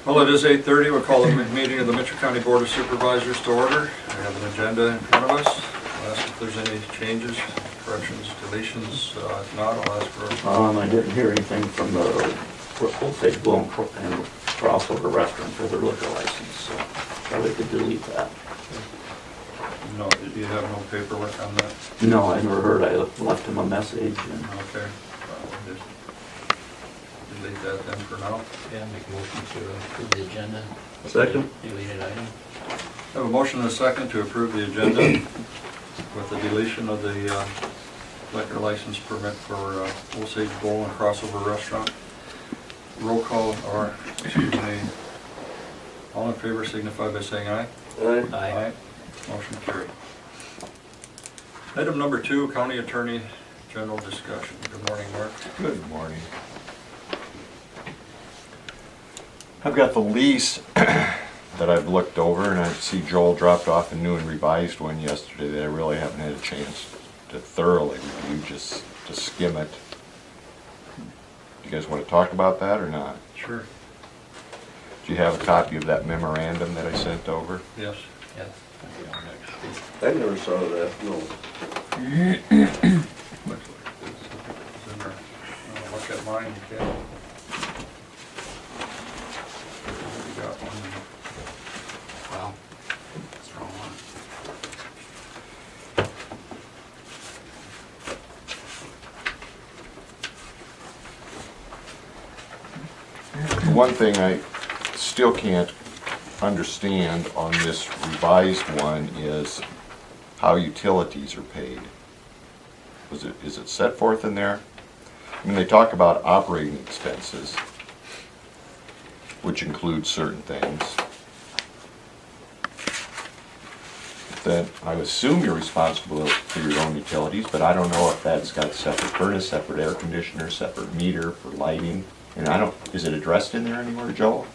Well, it is 8:30. We'll call the meeting of the Mitchell County Board of Supervisors to order. We have an agenda in front of us. I'll ask if there's any changes, corrections, deletions. If not, I'll ask for I didn't hear anything from the Old State Bloom and Crossover Restaurant for their liquor license, so probably could delete that. no, you have no paperwork on that? No, I never heard. I left him a message and Okay. We'll just delete that then for now. Yeah, make a motion to approve the agenda. Second. Deleted item. I have a motion and a second to approve the agenda with the deletion of the liquor license permit for Osage Bowl and Crossover Restaurant. Roll call, or, excuse me, all in favor signify by saying aye. Aye. Motion carried. Item number 2, County Attorney General discussion. Good morning, Mark. Good morning. I've got the lease that I've looked over, and I see Joel dropped off a new and revised one yesterday that I really haven't had a chance to thoroughly review, just to skim it. Do you guys want to talk about that or not? Sure. Do you have a copy of that memorandum that I sent over? Yes. Yes. I never saw that, no. Looks like it's in there. Look at mine, you can. You got one. Well, that's the wrong one. One thing I still can't understand on this revised one is how utilities are paid. Is it set forth in there? I mean, they talk about operating expenses, which include certain things. Then I assume you're responsible for your own utilities, but I don't know if that's got separate furnace, separate air conditioner, separate meter for lighting. And I don't, is it addressed in there anywhere, Joel?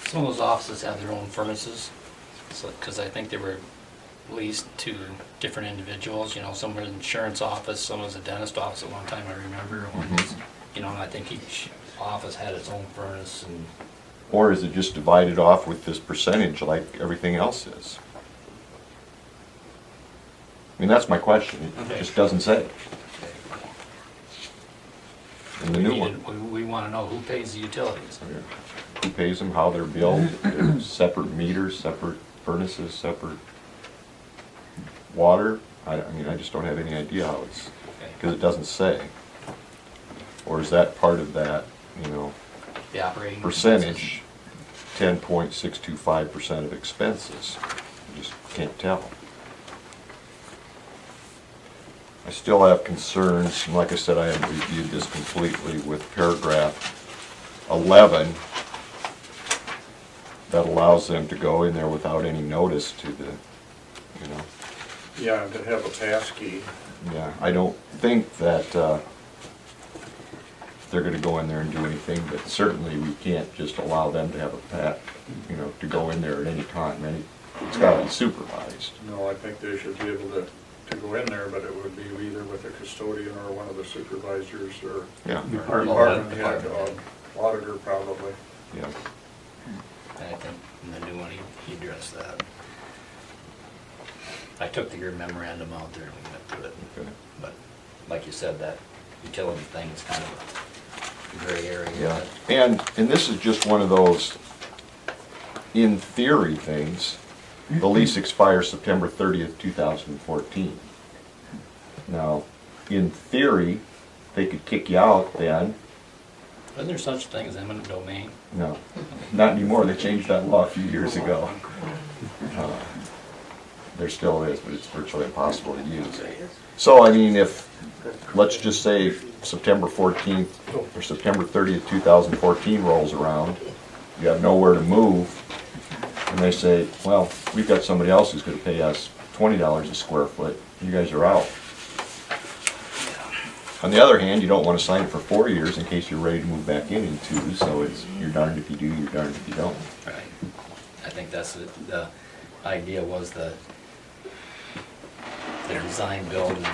Some of those offices have their own furnaces, so, because I think they were leased to different individuals, you know, some were in the insurance office, some was a dentist office at one time, I remember. One was, you know, and I think each office had its own furnace and. Or is it just divided off with this percentage like everything else is? I mean, that's my question. It Okay. just doesn't say. In the new one. We want to know who pays the utilities. Who pays them, how they're billed, separate meters, separate furnaces, separate water. I mean, I just don't have any idea how it's, because it doesn't say. Or is that part of that, you know, The operating percentage, 10.625% of expenses? I just can't tell. I still have concerns, and like I said, I haven't reviewed this completely, with paragraph 11 that allows them to go in there without any notice to the, you know. Yeah, to have a pass key. Yeah, I don't think that they're gonna go in there and do anything, but certainly we can't just allow them to have you know, to go in there at any time. It's gotta be supervised. No, I think they should be able to go in there, but it would be either with a custodian or one of the supervisors or Yeah, department head, auditor probably. yeah. And I think in the new one, he addressed that. I took your memorandum out there and we went through it. Okay. But like you said, that utility thing is kind of a gray area. Yeah, and this is just one of those, in theory, things. The lease expires September 30th, 2014. Now, in theory, they could kick you out then. Isn't there such thing as eminent domain? No, not anymore. They changed that law a few years ago. There still is, but it's virtually impossible to use. So, I mean, if, let's just say September 14th or September 30th, 2014 rolls around, you have nowhere to move, and they say, well, we've got somebody else who's gonna pay us $20 a square foot, you guys are out. On the other hand, you don't wanna sign it for 4 years in case you're ready to move back in 2, so it's, you're darned if you do, you're darned if you don't. Right. I think that's the idea was the design build and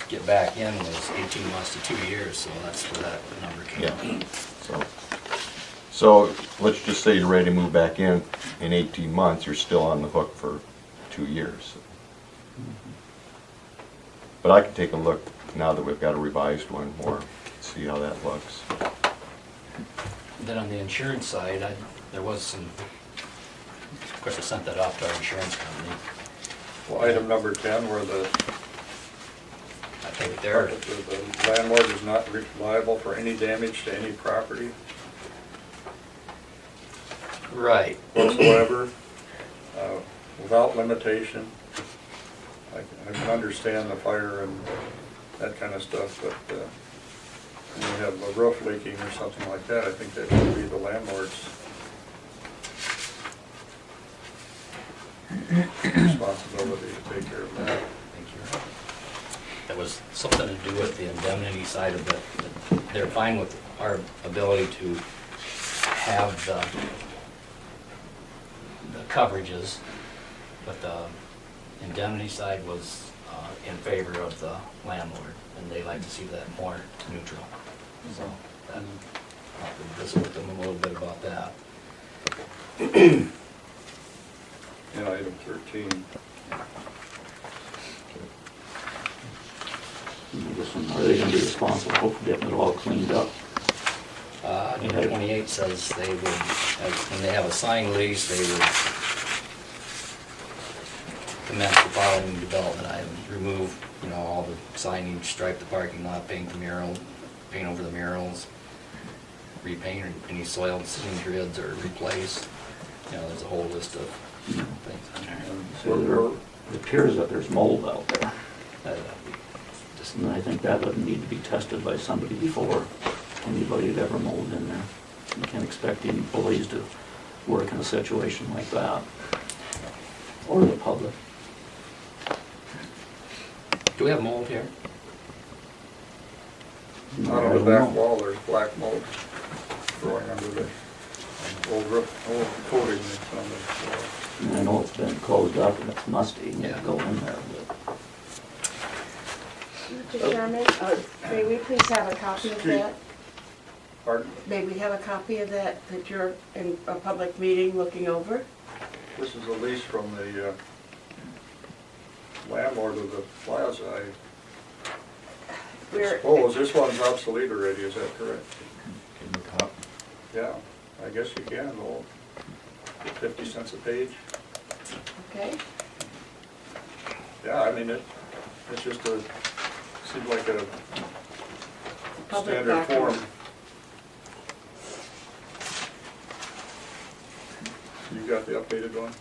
get back in was 18 months to 2 years, so that's where that number came Yeah. from. So, So let's just say you're ready to move back in 18 months, you're still on the hook for 2 years. But I can take a look now that we've got a revised one more, see how that looks. Then on the insurance side, there was some, of course, I sent that off to our insurance company. Well, item number 10, where the I think they're, the landlord is not liable for any damage to any property right. whatsoever, without limitation. I can understand the fire and that kind of stuff, but when you have a roof leaking or something like that, I think that should be the landlord's responsibility to take care of that. Thank you. That was something to do with the indemnity side of it. They're fine with our ability to have the coverages, but the indemnity side was in favor of the landlord, and they like to see that more neutral. So then I'll have to visit with them a little bit about that. And item 13. This one, are they gonna be responsible for getting it all cleaned up? Number 28 says they would, when they have a signed lease, they would commence the following development items: remove, all the signage, stripe the parking lot, paint over the murals, repaint any soiled ceiling grids, or replace. There's a whole list of things on there. So it appears that there's mold out there, That'd be just- and I think that would need to be tested by somebody before anybody had ever molded in there. You can't expect the employees to work in a situation like that, or the public. Do we have mold here? Out on the back wall, there's black mold growing under the old coating that's on the floor. And I know it's been closed up and it's musty, and you Yeah. go in there, but Mr. Chairman, may we please have a copy of that? Pardon? May we have a copy of that you're in a public meeting looking over? This is a lease from the landlord of the Plaza. I We're, suppose this one's obsolete already, is that correct? Can you cop? Yeah, I guess you can, well, 50 cents a page. okay, Yeah, I mean, it's just seems like a Public standard document. form. You got the updated one?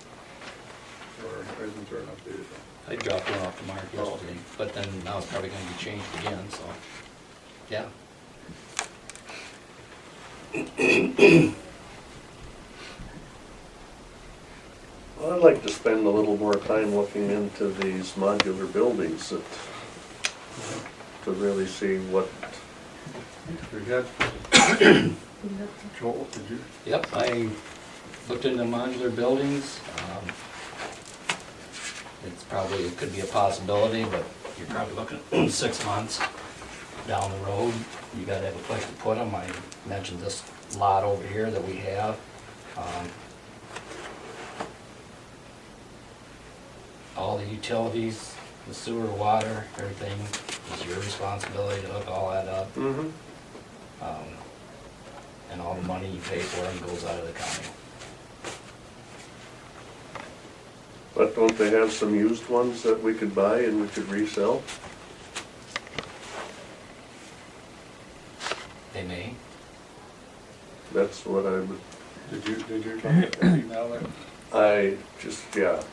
Or isn't there an updated one? I dropped one off to Mark yesterday, but then now it's probably gonna be changed again, so, yeah. Well, I'd like to spend a little more time looking into these modular buildings to really see what, We had, Joel, did you? Yep, I looked into modular buildings. It could be a possibility, but you're probably looking at 6 months down the road. You gotta have a place to put them. I mentioned this lot over here that we have. All the utilities, the sewer, water, everything is your responsibility to hook all that up. And all the money you pay for them goes out of the county. but don't they have some used ones that we could buy and we could resell? They may. That's what I would, Did you look at that email there? I just, yeah.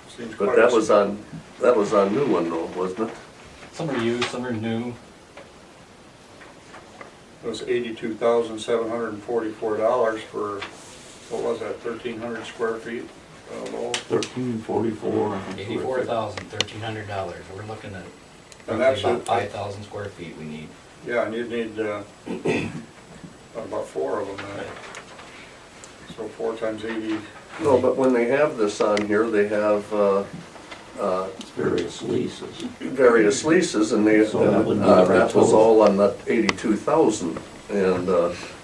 Seems But quite that a- was on new one though, wasn't it? Some are used, some are new. It was $82,744 for, what was that, 1,300 square feet? Low. 1344. I think. $84,100. We're looking at And roughly that's about it. 5,000 square feet we need. Yeah, and you'd need about 4 of them then. So 4 times 80, No, but when they have this on here, they have It's various leases. various leases, and they, So that would be the that was total. all on that 82,000. And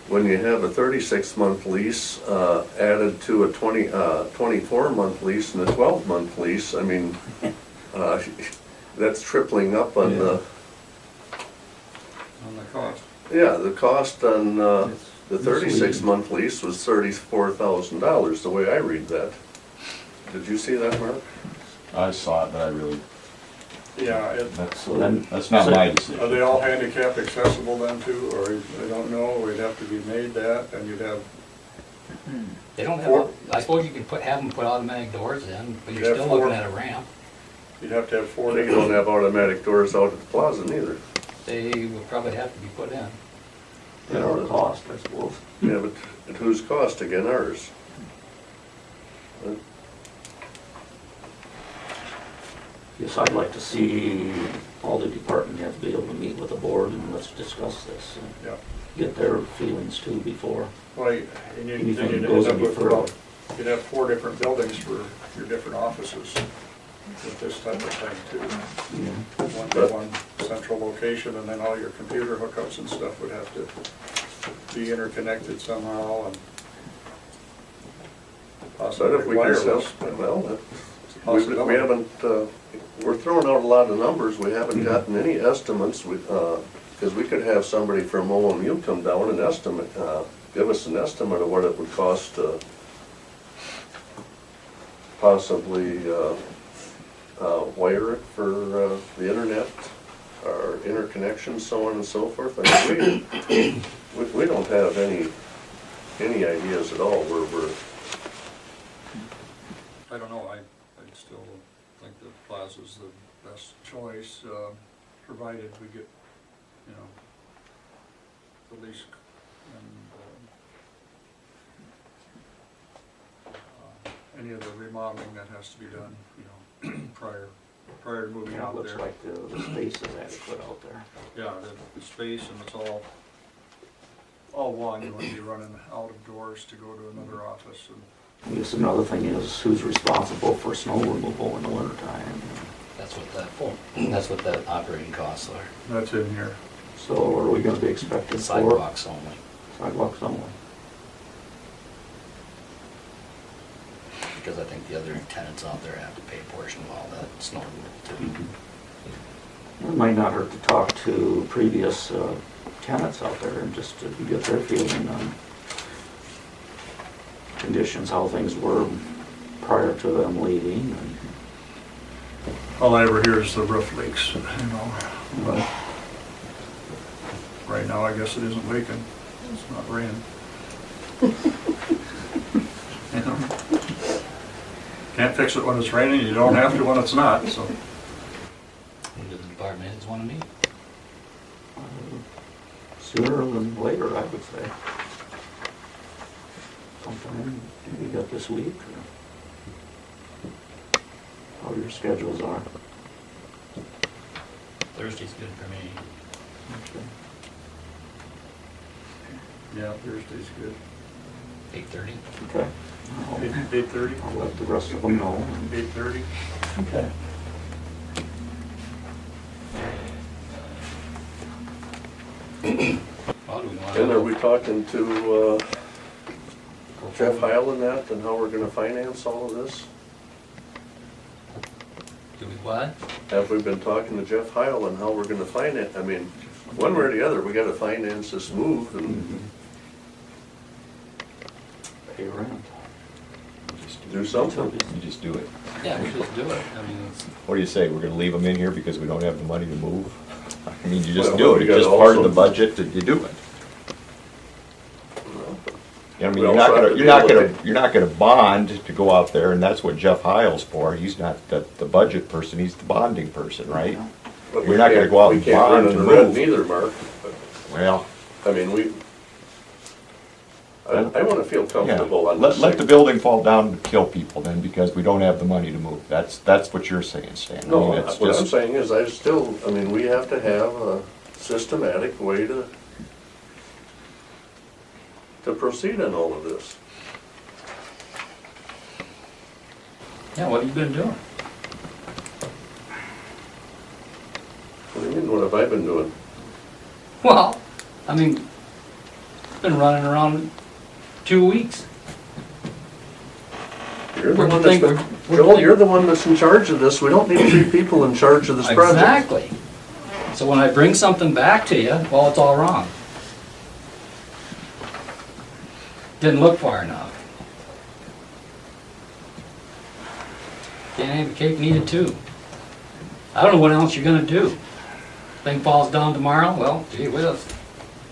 when you have a 36-month lease added to a 24-month lease and a 12-month lease, I mean, that's tripling up on the, On the cost. yeah, the cost on the It's 36-month lease was $34,000, the way I read that. Did you see that, Mark? I saw it, but I really, Yeah, So then. that's not my are decision. they all handicap accessible then too, or I don't know, we'd have to be made that, and you'd have, They don't have, I suppose you can have them put automatic doors in, but you're Yeah, still four. looking at a ramp. you'd have to have 4 They days. don't have automatic doors out at the plaza neither. They would probably have to be put in. At our cost, I suppose. Yeah, but at whose cost again? Ours. Yes, I'd like to see all the department heads be able to meet with the board and let's discuss this and Yeah. get their feelings too before. Well, and you'd Anything end goes up any with further. about, you'd have 4 different buildings for your different offices with this type of thing too. Yeah. One central location, and then all your computer hookups and stuff would have to be interconnected somehow and But possibly if we can sell, wireless. but well, it's a we possibility. haven't, we're throwing out a lot of numbers, we haven't gotten any estimates, because we could have somebody from OMU come down and estimate, give us an estimate of what it would cost to possibly wire it for the internet, or interconnection, so on and so forth. I mean, we don't have any ideas at all where we're, I don't know, I still think that Plaza's the best choice, provided we get, you know, the lease and any of the remodeling that has to be done, you know, prior to moving Yeah, it out looks there. like the space is adequate out there. Yeah, the space and it's all one, you wouldn't be running out of doors to go to another office and. I guess another thing is who's responsible for snow removal in the wintertime. That's what the operating costs are, That's in here. So are we gonna be expected for sidewalks only. sidewalks only? Because I think the other tenants out there have to pay a portion of all that snow removal too. It might not hurt to talk to previous tenants out there and just to get their feeling on conditions, how things were prior to them leaving. And All I ever hear is the roof leaks, you know, but right now I guess it isn't leaking, it's not raining. You know? Can't fix it when it's raining, you don't have to when it's not, so. When do the department heads want to meet? Sooner than later, I would say. Sometime, maybe got this week, or how your schedules are. Thursday's good for me. Yeah, Thursday's good. 8:30. Okay. 8:30? I'll let the rest of them know. 8:30? Okay. Well, do we want and are to, we talking to Jeff Heil and that, and how we're gonna finance all of this? do we what? Have we been talking to Jeff Heil and how we're gonna finance, I mean, one way or the other, we gotta finance this move, and Pay rent. do something. You just do it. Yeah, we just do it. I mean, it's, What do you say, we're gonna leave them in here because we don't have the money to move? I mean, you just Well, do it, we it's just gotta part of the also- budget that you do it. I mean, We you're also not have gonna, to you're be not able gonna, you're not gonna bond to go out there, and that's what Jeff Heil's for, he's not the budget person, he's the bonding person, right? But You're not gonna go out and We can't run bond in to the red move. neither, Mark. Well, I mean, I wanna feel yeah, comfortable on this let the thing. building fall down and kill people then, because we don't have the money to move, that's what you're saying, Stan. I No, mean, it's what I'm just- saying is, I mean, we have to have a systematic way to proceed in all of this. yeah, what have you been doing? What do you mean, what have I been doing? Well, I mean, It's been running around 2 weeks. You're the Where do one you think that's, we're Joel, going? you're the one that's in charge of this. We don't need 3 people in charge of this project. Exactly. So when I bring something back to you, well, it's all wrong. Didn't look far enough. Can't have your cake and eat it too. I don't know what else you're gonna do. Thing falls down tomorrow, well, gee whiz,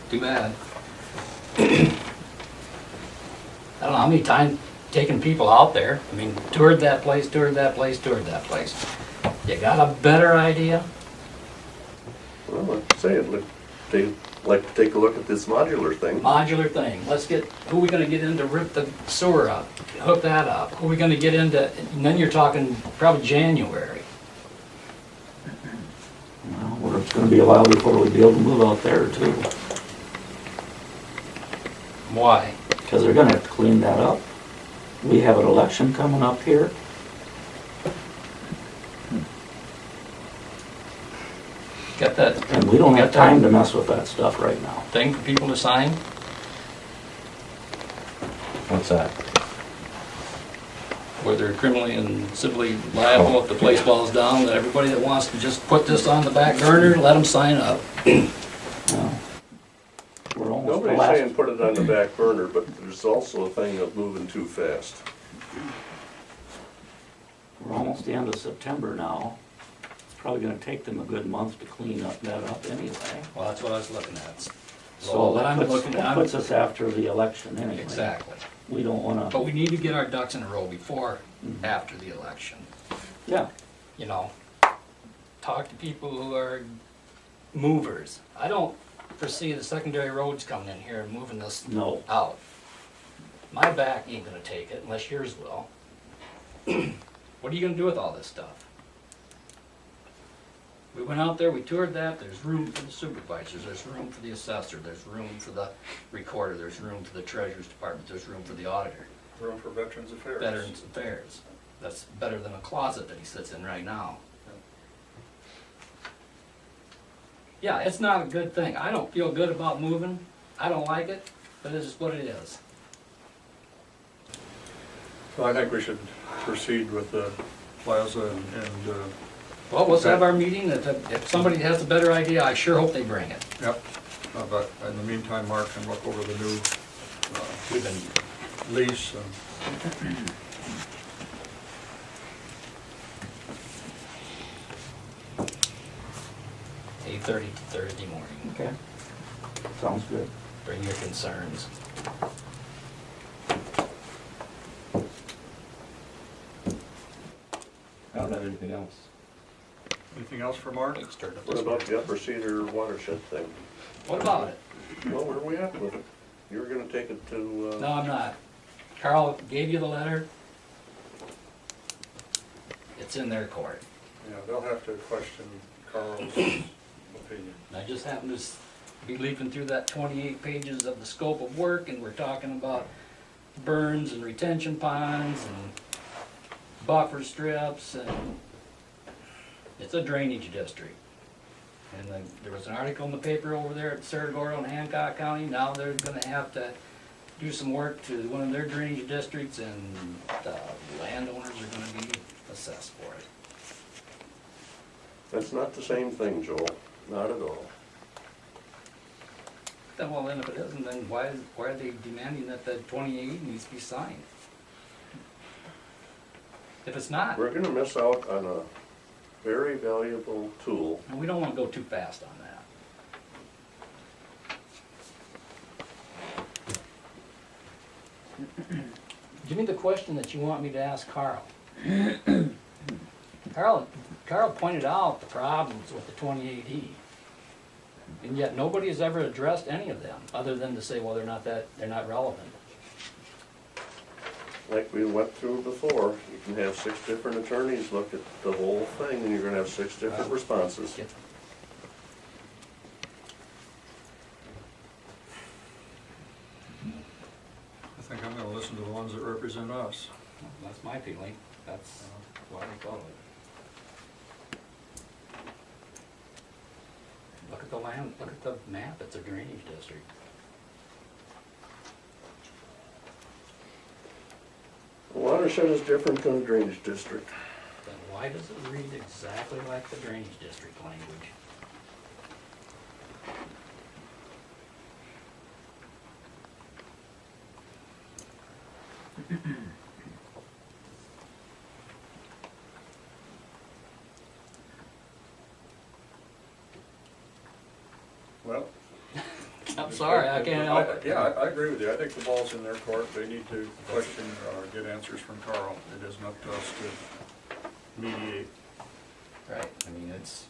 too bad. I don't know how many times taking people out there, I mean, toured that place, toured that place, toured that place. You got a better idea? Well, like I say, they'd like to take a look at this modular thing. Modular thing, let's get, who are we gonna get in to rip the sewer up, hook that up? Who are we gonna get into, and then you're talking probably January. Well, it's gonna be a while before we'll be able to move out there too, Why? because they're gonna have to clean that up. We have an election coming up here. Got that And we don't have time to mess with that stuff right now. thing for people to sign? What's that? Where they're criminally and civilly liable if the place falls down, that everybody that wants to just put this on the back burner, let them sign up. Well, we're almost the Nobody's last. saying put it on the back burner, but there's also a thing of moving too fast. We're almost the end of September now. It's probably gonna take them a good month to clean that up anyway. Well, that's what I was looking at. So what I'm that puts, looking that at, puts us after the election anyway. exactly. We don't wanna, But we need to get our ducks in a row before, after the election. yeah, You know, talk to people who are movers. I don't foresee the secondary roads coming in here and moving this no. out. My back ain't gonna take it unless yours will. What are you gonna do with all this stuff? We went out there, we toured that, there's room for the supervisors, there's room for the assessor, there's room for the recorder, there's room for the treasurer's department, there's room for the auditor. Room for Veterans Affairs. Veterans Affairs. That's better than a closet that he sits in right now. Yeah, it's not a good thing. I don't feel good about moving. I don't like it, but it's just what it is. So I think we should proceed with the Plaza and Well, let's have our meeting. If somebody has a better idea, I sure hope they bring it. Yep. But in the meantime, Mark can look over the new We've been, lease and 8:30 to Thursday morning. Okay. Sounds good. Bring your concerns. I don't have anything else. anything else for Mark? Let's start up What this about one. the Upper Cedar watershed thing? What about it? Well, where are we at with it? You were gonna take it to, No, I'm not. Carl gave you the letter. It's in their court. yeah, they'll have to question Carl's opinion. And I just happened to be leafing through that 28 pages of the scope of work, and we're talking about burns and retention ponds and buffer strips, and it's a drainage district. And then there was an article in the paper over there at Saragoro in Hancock County. Now they're gonna have to do some work to one of their drainage districts, and the landowners are gonna be assessed for it. that's not the same thing, Joel, not at all. Then, well, then if it isn't, then why are they demanding that the 28 needs to be signed? If it's not, We're gonna miss out on a very valuable tool. and we don't wanna go too fast on that. Give me the question that you want me to ask Carl. Carl pointed out the problems with the 28E. And yet nobody has ever addressed any of them, other than to say, well, they're not relevant. Like we went through before, you can have 6 different attorneys look at the whole thing, and you're gonna have 6 different responses. Yep. I think I'm gonna listen to the ones that represent us. That's my feeling. That's why they call it. Look at the land, look at the map, it's a drainage district. watershed is different than a drainage district. Then why does it read exactly like the drainage district language? Well. I'm sorry, I can't help it. Yeah, I agree with you. I think the ball's in their court. They need to question or get answers from Carl. It isn't up to us to mediate. Right, I mean, it's,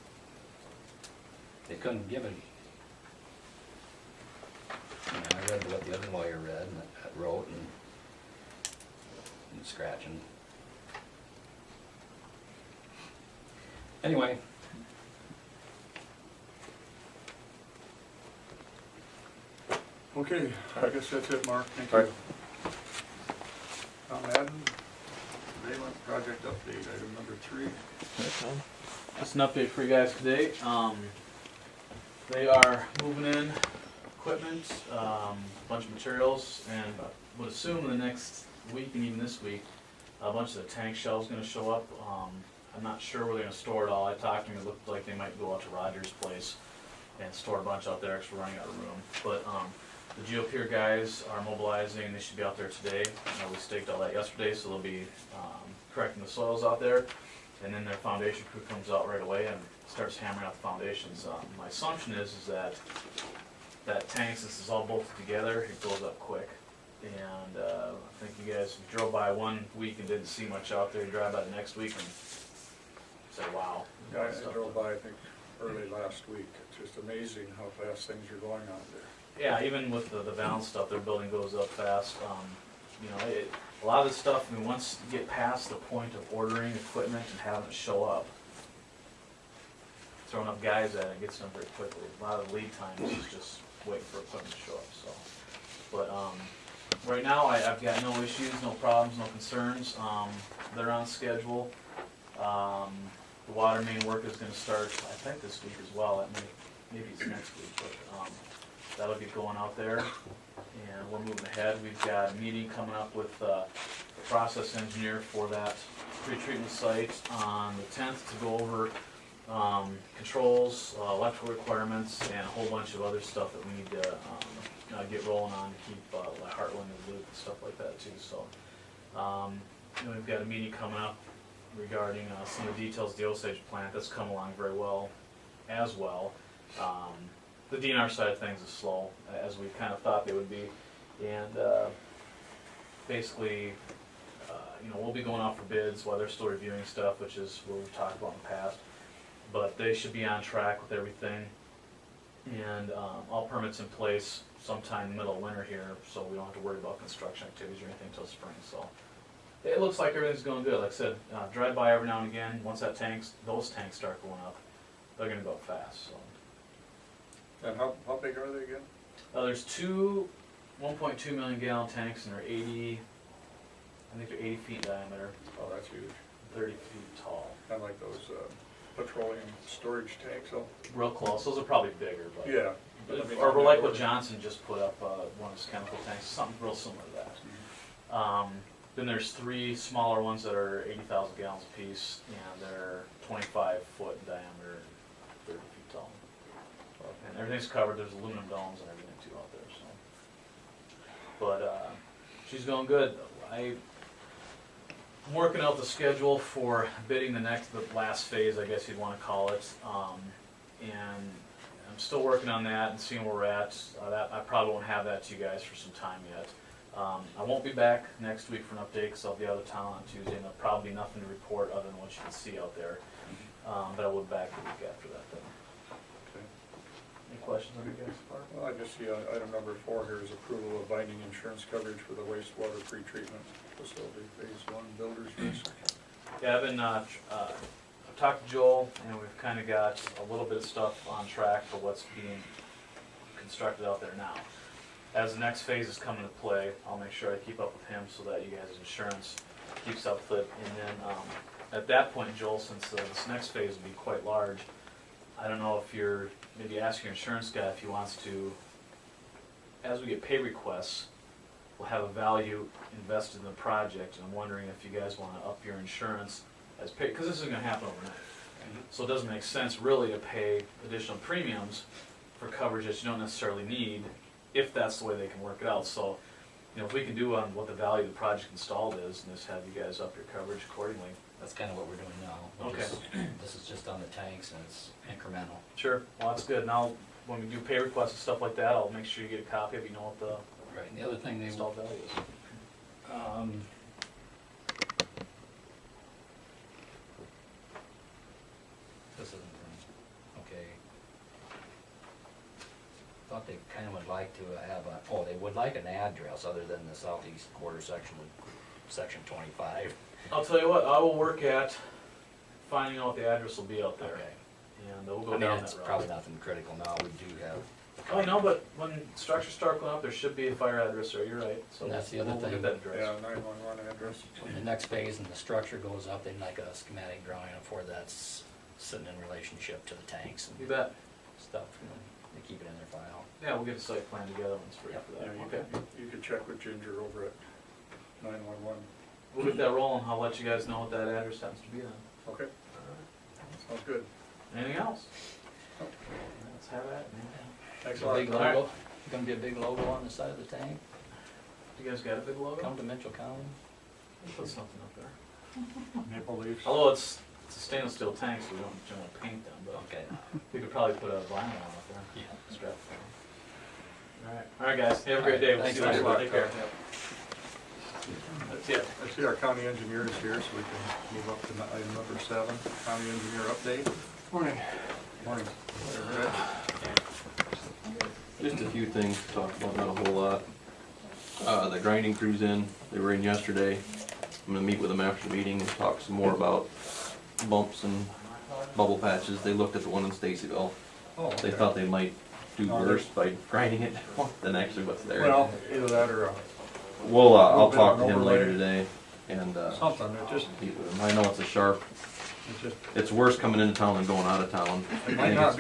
they couldn't give it. I mean, I read what the other lawyer read and wrote and scratching. Anyway. Okay, I guess that's it, Mark. Thank All you. right. Madden, Valent project update, item number 3. Just an update for you guys today. They are moving in equipment, a bunch of materials, and would assume in the next week and even this week, a bunch of the tank shells gonna show up. I'm not sure where they're gonna store it all. I talked to them, it looked like they might go out to Roger's place and store a bunch out there because we're running out of room. But the GeoPure guys are mobilizing, they should be out there today. We staked all that yesterday, so they'll be correcting the soils out there. And then their foundation crew comes out right away and starts hammering out the foundations. My assumption is that that tank, since it's all bolted together, it goes up quick. And I think you guys drove by one week and didn't see much out there. You drive by the next week and say, wow. Yeah, I drove by, I think, early last week. It's just amazing how fast things are going out there. Yeah, even with the Valent stuff, their building goes up fast. You know, a lot of this stuff, I mean, once you get past the point of ordering equipment and having it show up, throwing up guys at it gets done very quickly. A lot of the lead times is just waiting for equipment to show up, so. But right now, I've got no issues, no problems, no concerns. They're on schedule. The water main work is gonna start, I think, this week as well. Maybe it's next week, but that'll get going out there. And we're moving ahead. We've got a meeting coming up with the process engineer for that pretreatment site on the 10th to go over controls, electrical requirements, and a whole bunch of other stuff that we need to get rolling on to keep like Heartland in the loop and stuff like that too. So we've got a meeting coming up regarding some of the details of the Osage plant. That's come along very well as well. The DNR side of things is slow, as we kind of thought they would be. And basically, we'll be going out for bids while they're still reviewing stuff, which is what we've talked about in the past. But they should be on track with everything. And all permits in place sometime in the middle of winter here, so we don't have to worry about construction activities or anything until spring. So it looks like everything's going good. Like I said, drive by every now and again. Once those tanks start going up, they're going to go up fast. So. And how big are they again? There's two 1.2 million gallon tanks, and they're 80 feet in diameter, Oh, that's huge. 30 feet tall. Kind of like those petroleum storage tanks. Oh, Real close. Those are probably bigger, but yeah. But I mean, or like what Johnson just put up, one of his chemical tanks, something real similar to that. Then there's 3 smaller ones that are 80,000 gallons apiece, and they're 25 foot in diameter and 30 feet tall. And everything's covered. There's aluminum domes and everything too out there. So, but she's going good. I'm working out the schedule for bidding the last phase, I guess you'd want to call it. And I'm still working on that and seeing where we're at. I probably won't have that to you guys for some time yet. I won't be back next week for an update because I'll be out of town on Tuesday, and there'll probably be nothing to report other than what you can see out there. But I will be back the week after that then. Okay. Any questions on your guys' part? Well, I just see item number 4 here is approval of binding insurance coverage for the wastewater pretreatment facility, phase 1, builder's risk. Yeah, I've talked to Joel, and we've kind of got a little bit of stuff on track for what's being constructed out there now. As the next phase is coming into play, I'll make sure I keep up with him so that you guys' insurance keeps up with it. And then at that point, Joel, since this next phase will be quite large, I don't know if you're, maybe ask your insurance guy if he wants to, as we get pay requests, will have a value invested in the project, and I'm wondering if you guys wanna up your insurance as pay, because this isn't gonna happen overnight. So it doesn't make sense really to pay additional premiums for coverage that you don't necessarily need, if that's the way they can work it out. So, you know, if we can do on what the value of the project installed is, and just have you guys up your coverage accordingly. That's kind of what we're doing now. Okay. This is just on the tanks and it's incremental. Sure. Well, that's good. Now, when we do pay requests and stuff like that, I'll make sure you get a copy if you know what the Right, and the other thing they, installed value is. this isn't, okay. Thought they kind of would like to have a, oh, they would like an address other than the southeast quarter section of section 25. I'll tell you what, I will work at finding out what the address will be out there. Okay. And we'll I go mean, down it's that probably route. nothing critical now, we do have. Oh, no, but when structures start going up, there should be a fire address there, you're right. So And that's the other we'll thing. get that address. Yeah, 911 address. When the next phase and the structure goes up, they'd like a schematic drawing of where that's sitting in relationship to the tanks You and bet. stuff, and they keep it in their file. Yeah, we'll get a site plan together once for Yeah. Yeah, that. you Okay. could, you could check with Ginger over at 911. We'll get that rolling. I'll let you guys know what that address happens to be then. Okay, sounds good. Anything else? Let's have at it, man. Thanks a lot. Big logo, gonna be a big logo on the side of the tank, You guys got a big logo? come to Mitchell County. We'll put something up there. Maple leaves. Although it's a stainless steel tank, so we don't generally paint them, but Okay. we could probably put a vinyl on up there. Yeah. Strap it on. All right, guys. Have a great day. We'll Thanks, see you Thanks a later. lot. Take care. That's it. I see our county engineer is here, so we can move up to item number 7, county engineer update. Morning. Morning. Just a few things to talk about, not a whole lot. The grinding crew's in, they were in yesterday. I'm gonna meet with them after the meeting and talk some more about bumps and bubble patches. They looked at the one in Stacyville. Oh, They okay. thought they might do worse by grinding it than actually what's there. Well, either that or Well, I'll little bit talk of to an him later overlay. today and, something, it just, meet with him. I know it's a sharp, it it's worse coming into town than going out of town. might not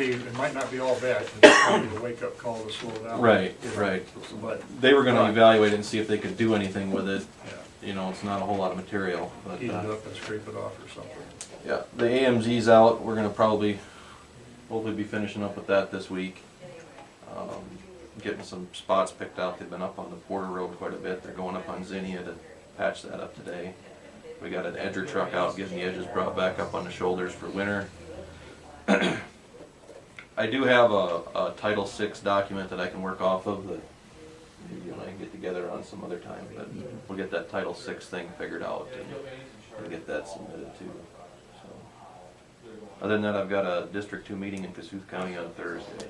be all bad, it's probably a wake-up call to slow down. Right, right. But, They were gonna evaluate it and see if they could do anything with it. yeah, You know, it's not a whole lot of material, but, heat it up and scrape it off or something. yeah, the AMZ's out, we're gonna hopefully be finishing up with that this week. Getting some spots picked out, they've been up on the Porter Road quite a bit, they're going up on Zinnia to patch that up today. We got an edger truck out, getting the edges brought back up on the shoulders for winter. I do have a Title VI document that I can work off of that maybe you and I can get together on some other time, but we'll get that Title VI thing figured out and get that submitted too. So, other than that, I've got a District 2 meeting in Cassuth County on Thursday.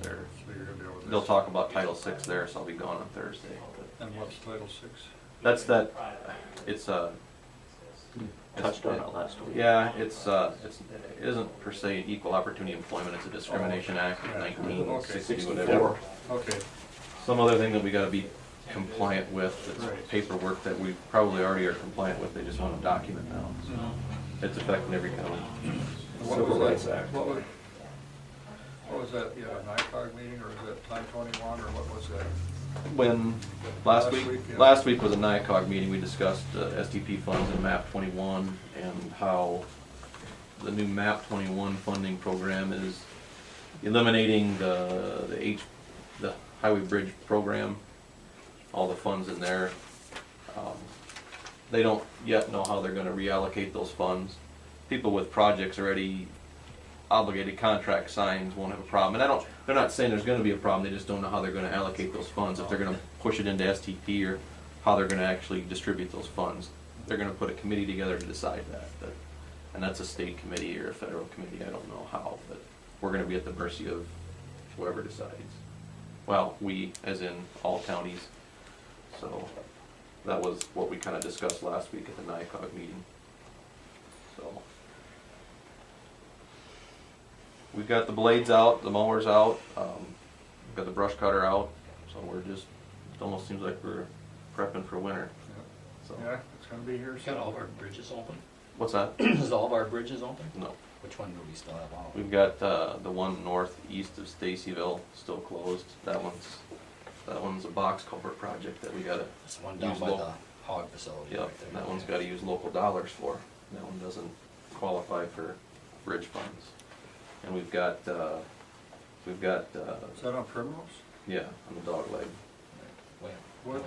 They're- So you're gonna be over this. They'll talk about Title VI there, so I'll be gone on Thursday. But And what's Title VI? that's that, it's Touched on it last week. yeah, it isn't per se equal opportunity employment, it's a discrimination act of Yeah. 1960, Okay. whatever. Okay, Some other thing that we gotta be compliant with, Right. that's paperwork that we probably already are compliant with, they just want to document now. So it's affecting every county. what Civil was Rights that, Act. what was that, you had a NICOG meeting, or was that Time 21, or what was that? When, last Last week, week, yeah. last week was a NICOG meeting, we discussed STP funds and MAP 21 and how the new MAP 21 funding program is eliminating the highway bridge program, all the funds in there. They don't yet know how they're gonna reallocate those funds. People with projects already obligated contract signs won't have a problem. And they're not saying there's gonna be a problem, they just don't know how they're gonna allocate those funds, if they're gonna push it into STP or how they're gonna actually distribute those funds. They're gonna put a committee together to decide that. And that's a state committee or a federal committee, I don't know how, but we're gonna be at the mercy of whoever decides. Well, we, as in all counties. So that was what we kinda discussed last week at the NICOG meeting. So. We've got the blades out, the mowers out, we've got the brush cutter out, so we're just, it almost seems like we're prepping for winter, so. Yeah, it's gonna be here soon. Got all of our bridges open? What's that? Is all of our bridges open? No. Which one do we still have on? We've got, the one northeast of Stacyville still closed, that one's That one's a box culvert project that we gotta, This one down Use by local. the hog facility. yep, right there. that one's gotta use local dollars for. That one doesn't qualify for bridge funds. And we've got, Is that on Primrose? yeah, on the dog leg. Wait, What,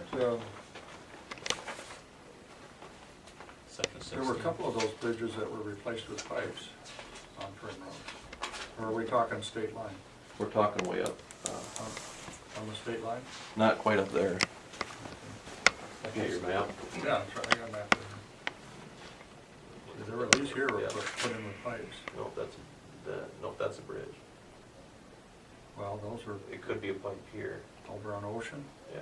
Section there were a 16. couple of those bridges that were replaced with pipes on Primrose. Or are we talking state line? We're talking way up, On the state line? not quite up there. Okay, your map. Yeah, I'm trying, I got a map there. There were, these here were Yeah. put in with pipes. Nope, that's a bridge. Well, those were It could be a pipe here. over on Ocean. Yeah.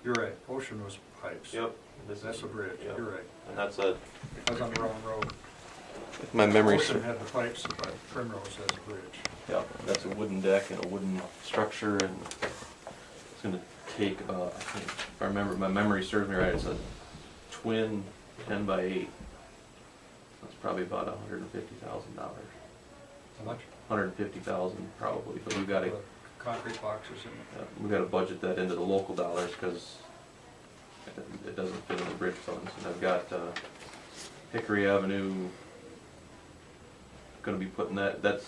You're right, Ocean was pipes. Yep. That's a bridge, Yep. you're right. And that's a, I was on the wrong road. my memory Ocean had the pipes, but Primrose has a bridge. yeah, that's a wooden deck and a wooden structure, and it's gonna take about, I think, if I remember, my memory serves me right, it's a twin 10x8. That's probably about $150,000. How much? 150,000 probably, but we've gotta, Concrete boxes in it. we gotta budget that into the local dollars, cause it doesn't fit in the bridge funds. And I've got, Hickory Avenue, gonna be putting that's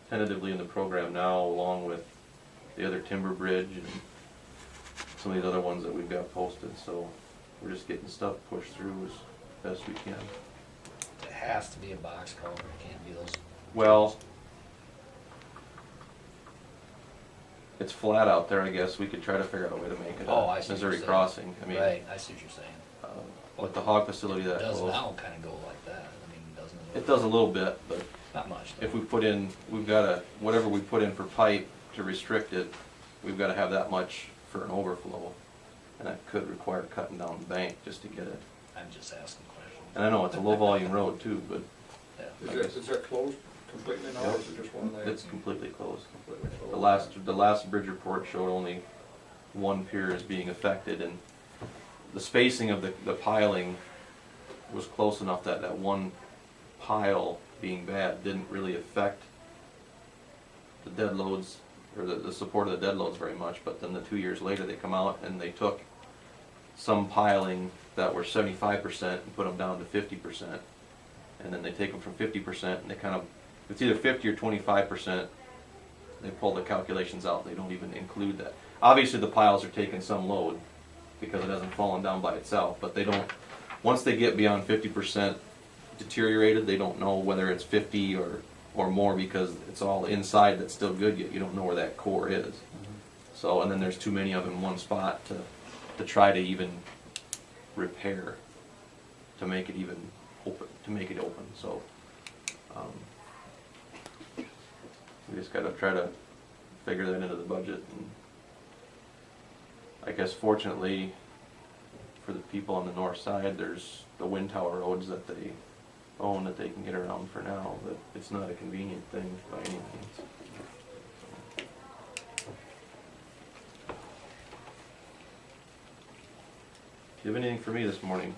tentatively in the program now, along with the other timber bridge and some of these other ones that we've got posted, so we're just getting stuff pushed through as best we can. It has to be a box culvert, it can't be those. Well, it's flat out there, I guess, we could try to figure out a way to make it Oh, a I see what Missouri you're saying. crossing, I mean, Right, I see what you're saying. with the hog facility that It does closed. now kind of go like that, I mean, doesn't it? It does a little bit, but Not much. though. if we put in, we've gotta, whatever we put in for pipe to restrict it, we've gotta have that much for an overflow. And that could require cutting down the bank just to get it. I'm just asking questions. And I know it's a low volume road too, but Yeah. Is that closed completely now, or is it just one day? it's completely closed. Completely closed. The last bridge report showed only one pier is being affected, and the spacing of the piling was close enough that that one pile being bad didn't really affect the dead loads, or the support of the dead loads very much, but then the 2 years later, they come out and they took some piling that were 75% and put them down to 50%. And then they take them from 50% and they kind of, it's either 50 or 25%, they pull the calculations out, they don't even include that. Obviously, the piles are taking some load because it hasn't fallen down by itself, but they don't, once they get beyond 50% deteriorated, they don't know whether it's 50 or more, because it's all inside that's still good, yet you don't know where that core is. So, and then there's too many of them in one spot to try to even repair, to make it even open, so. We just gotta try to figure that into the budget, and I guess fortunately for the people on the north side, there's the wind tower roads that they own that they can get around for now, but it's not a convenient thing by any means. Do you have anything for me this morning?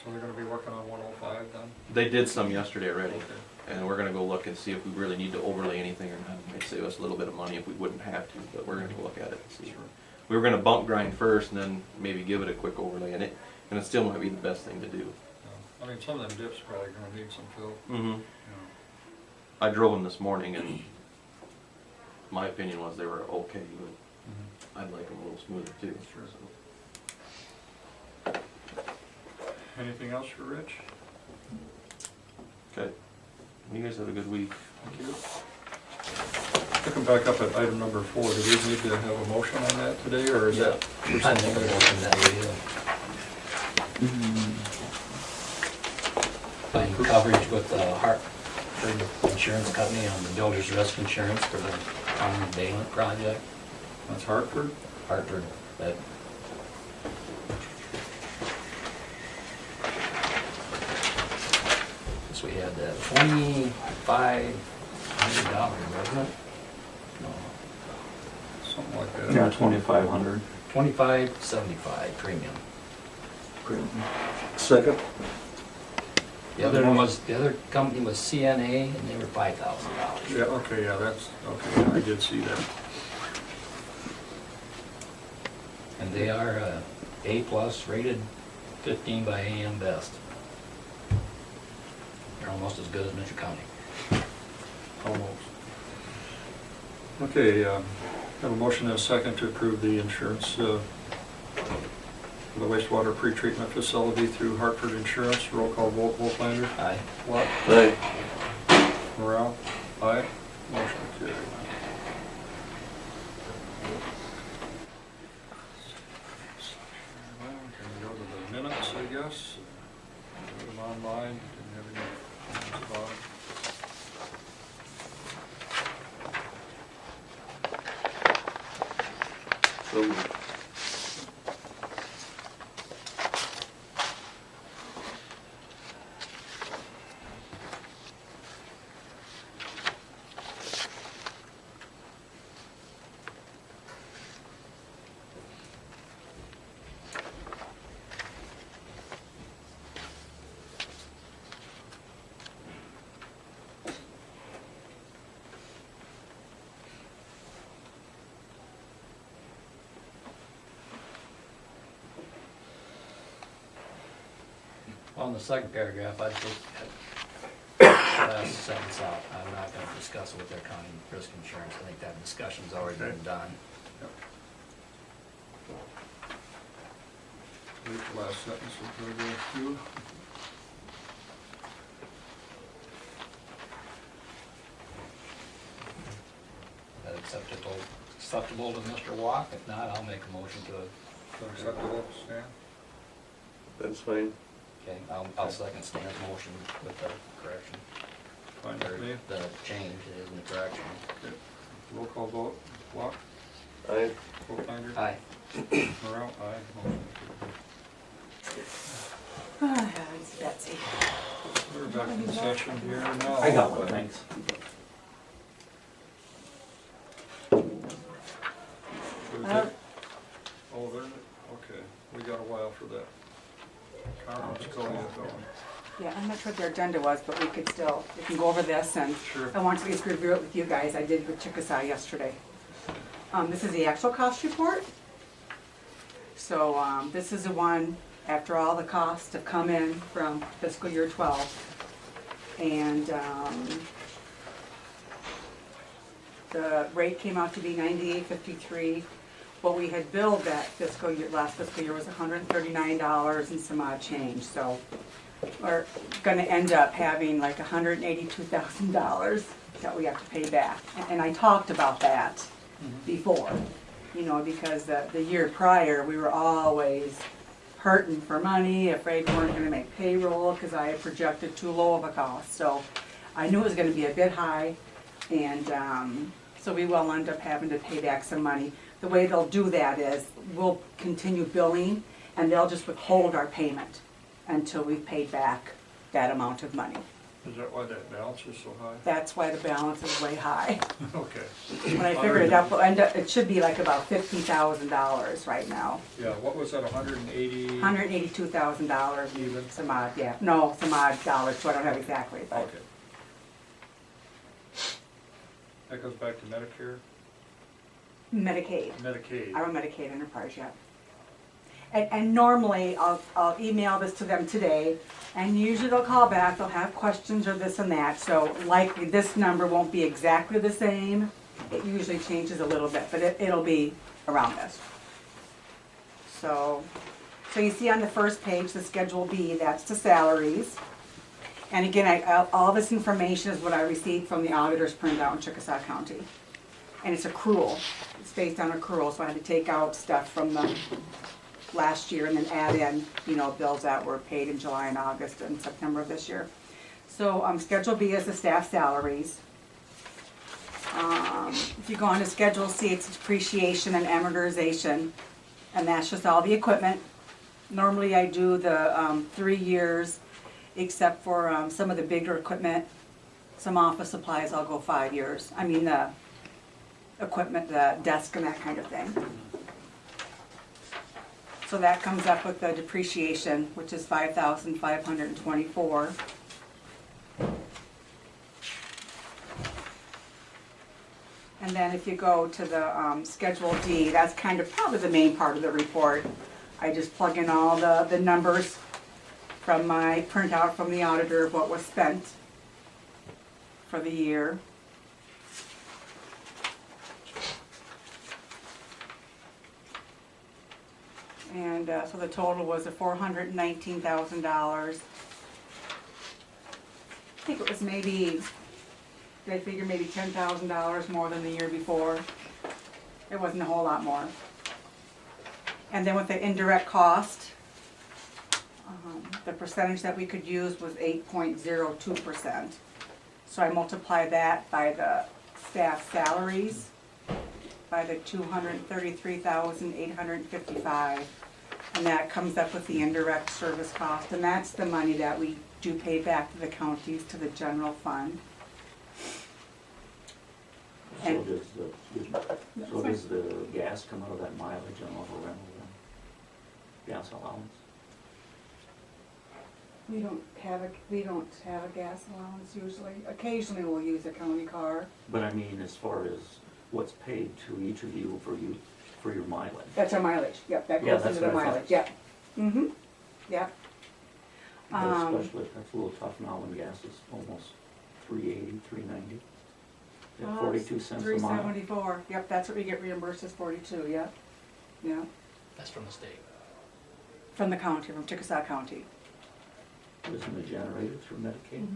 So they're gonna be working on 105 then? They did some yesterday already, Okay. and we're gonna go look and see if we really need to overlay anything or not. It might save us a little bit of money if we wouldn't have to, but we're gonna go look at it and see. Sure. We were gonna bump grind first and then maybe give it a quick overlay, and it still might be the best thing to do. Yeah. I mean, some of them dips are probably gonna need some fill, Mm-hmm. you know. I drove them this morning, and my opinion was they were okay, but I'd like them a little smoother too. Sure. So. Anything else for Rich? Okay. You guys have a good week. Thank you. Picking back up at item number 4, do we need to have a motion on that today, or is that? I make a motion that we find coverage with Hartford Insurance Company on the builder's risk insurance for the Valent project. That's Hartford? Hartford, that. So we had that $2,500, wasn't it? No, Something like that. Yeah, 2,500. $2,575 premium. Second? The other company was CNA and they were $5,000. Yeah, okay, yeah, that's, okay, I did see that. And they are A+ rated 15 by AM best. They're almost as good as Mitchell County. Almost. Okay, have a motion and a second to approve the insurance for the wastewater pretreatment facility through Hartford Insurance. Roll call vote, Wolflander. Aye. Watt. Hey, Morale. Aye. Motion carried. Well, can we go to the minutes, I guess? Put them online. Didn't have any comments about it. so moved. On the second paragraph, I'd take that last sentence out. I'm not gonna discuss it with their county risk insurance. I think that discussion's already been done. Read the last sentence of paragraph 2. That acceptable to Mr. Walk? If not, I'll make a motion to, Is that acceptable, Stan? That's fine. okay, I'll second Stan's motion with the correction. Fine Or with me. the change, it isn't a correction. Okay. Roll call vote. Watt. Aye. Wolflander. Aye. Morale. Aye. Motion It's Betsy. carried. We're back in session here now. I got one, thanks. Should we take- Oh, there's, okay, we got a while for that. Conference call yet, don't we? Yeah, I'm not sure what their agenda was, but we can go over this, and Sure. I want to just review it with you guys. I did with Chickasaw yesterday. This is the actual cost report. So, this is the one after all the costs have come in from fiscal year 12. And, the rate came out to be $98.53. What we had billed that fiscal year, last fiscal year, was $139 and some odd change, so we're gonna end up having like $182,000 that we have to pay back. And I talked about that before, you know, because the year prior, we were always hurting for money, afraid we weren't gonna make payroll, because I had projected too low of a cost. So I knew it was gonna be a bit high, and so we will end up having to pay back some money. The way they'll do that is, we'll continue billing, and they'll just withhold our payment until we've paid back that amount of money. Is that why that balance is so high? That's why the balance is way high. Okay. When I figured it out, we'll end up, it should be like about $50,000 right now. Yeah, what was that, 180? $182,000, Even? some odd, yeah, no, some odd dollars, so I don't have exactly, but Okay. That goes back to Medicare, Medicaid. Medicaid. I'm a Medicaid enterprise, yeah. And normally, I'll email this to them today, and usually they'll call back, they'll have questions or this and that, so likely this number won't be exactly the same. It usually changes a little bit, but it'll be around this. So you see on the first page, the Schedule B, that's the salaries. And again, all this information is what I received from the auditors printed out in Chickasaw County. And it's accrual, it's based on accrual, so I had to take out stuff from the last year and then add in, you know, bills that were paid in July and August and September of this year. So, Schedule B is the staff salaries. If you go on to Schedule C, it's depreciation and amortization, and that's just all the equipment. Normally I do the 3 years, except for some of the bigger equipment, some office supplies, I'll go 5 years. I mean, the equipment, the desk and that kind of thing. So that comes up with the depreciation, which is $5,524. And then if you go to the Schedule D, that's kind of probably the main part of the report. I just plug in all the numbers from my printout from the auditor of what was spent for the year. And so the total was $419,000. I think it was maybe, they figure maybe $10,000 more than the year before. It wasn't a whole lot more. And then with the indirect cost, the percentage that we could use was 8.02%. So I multiply that by the staff salaries, by the $233,855. And that comes up with the indirect service cost, and that's the money that we do pay back to the counties, to the general fund. So And- does the, so does the gas come out of that mileage and auto rental then? Gas allowance? We don't have a gas allowance usually. Occasionally we'll use a county car. But I mean, as far as what's paid to each of you for your mileage. That's our mileage, yep, that Yeah, goes that's into the what I thought. mileage, yep. Mm-hmm, yep. But especially, that's a little tough now when gas is almost $3.80, $3.90. At 42 cents a mile. $3.74, yep, that's what we get reimbursed is 42, yep, yeah. That's from the state. From the county, from Chickasaw County. Isn't it generated through Medicaid?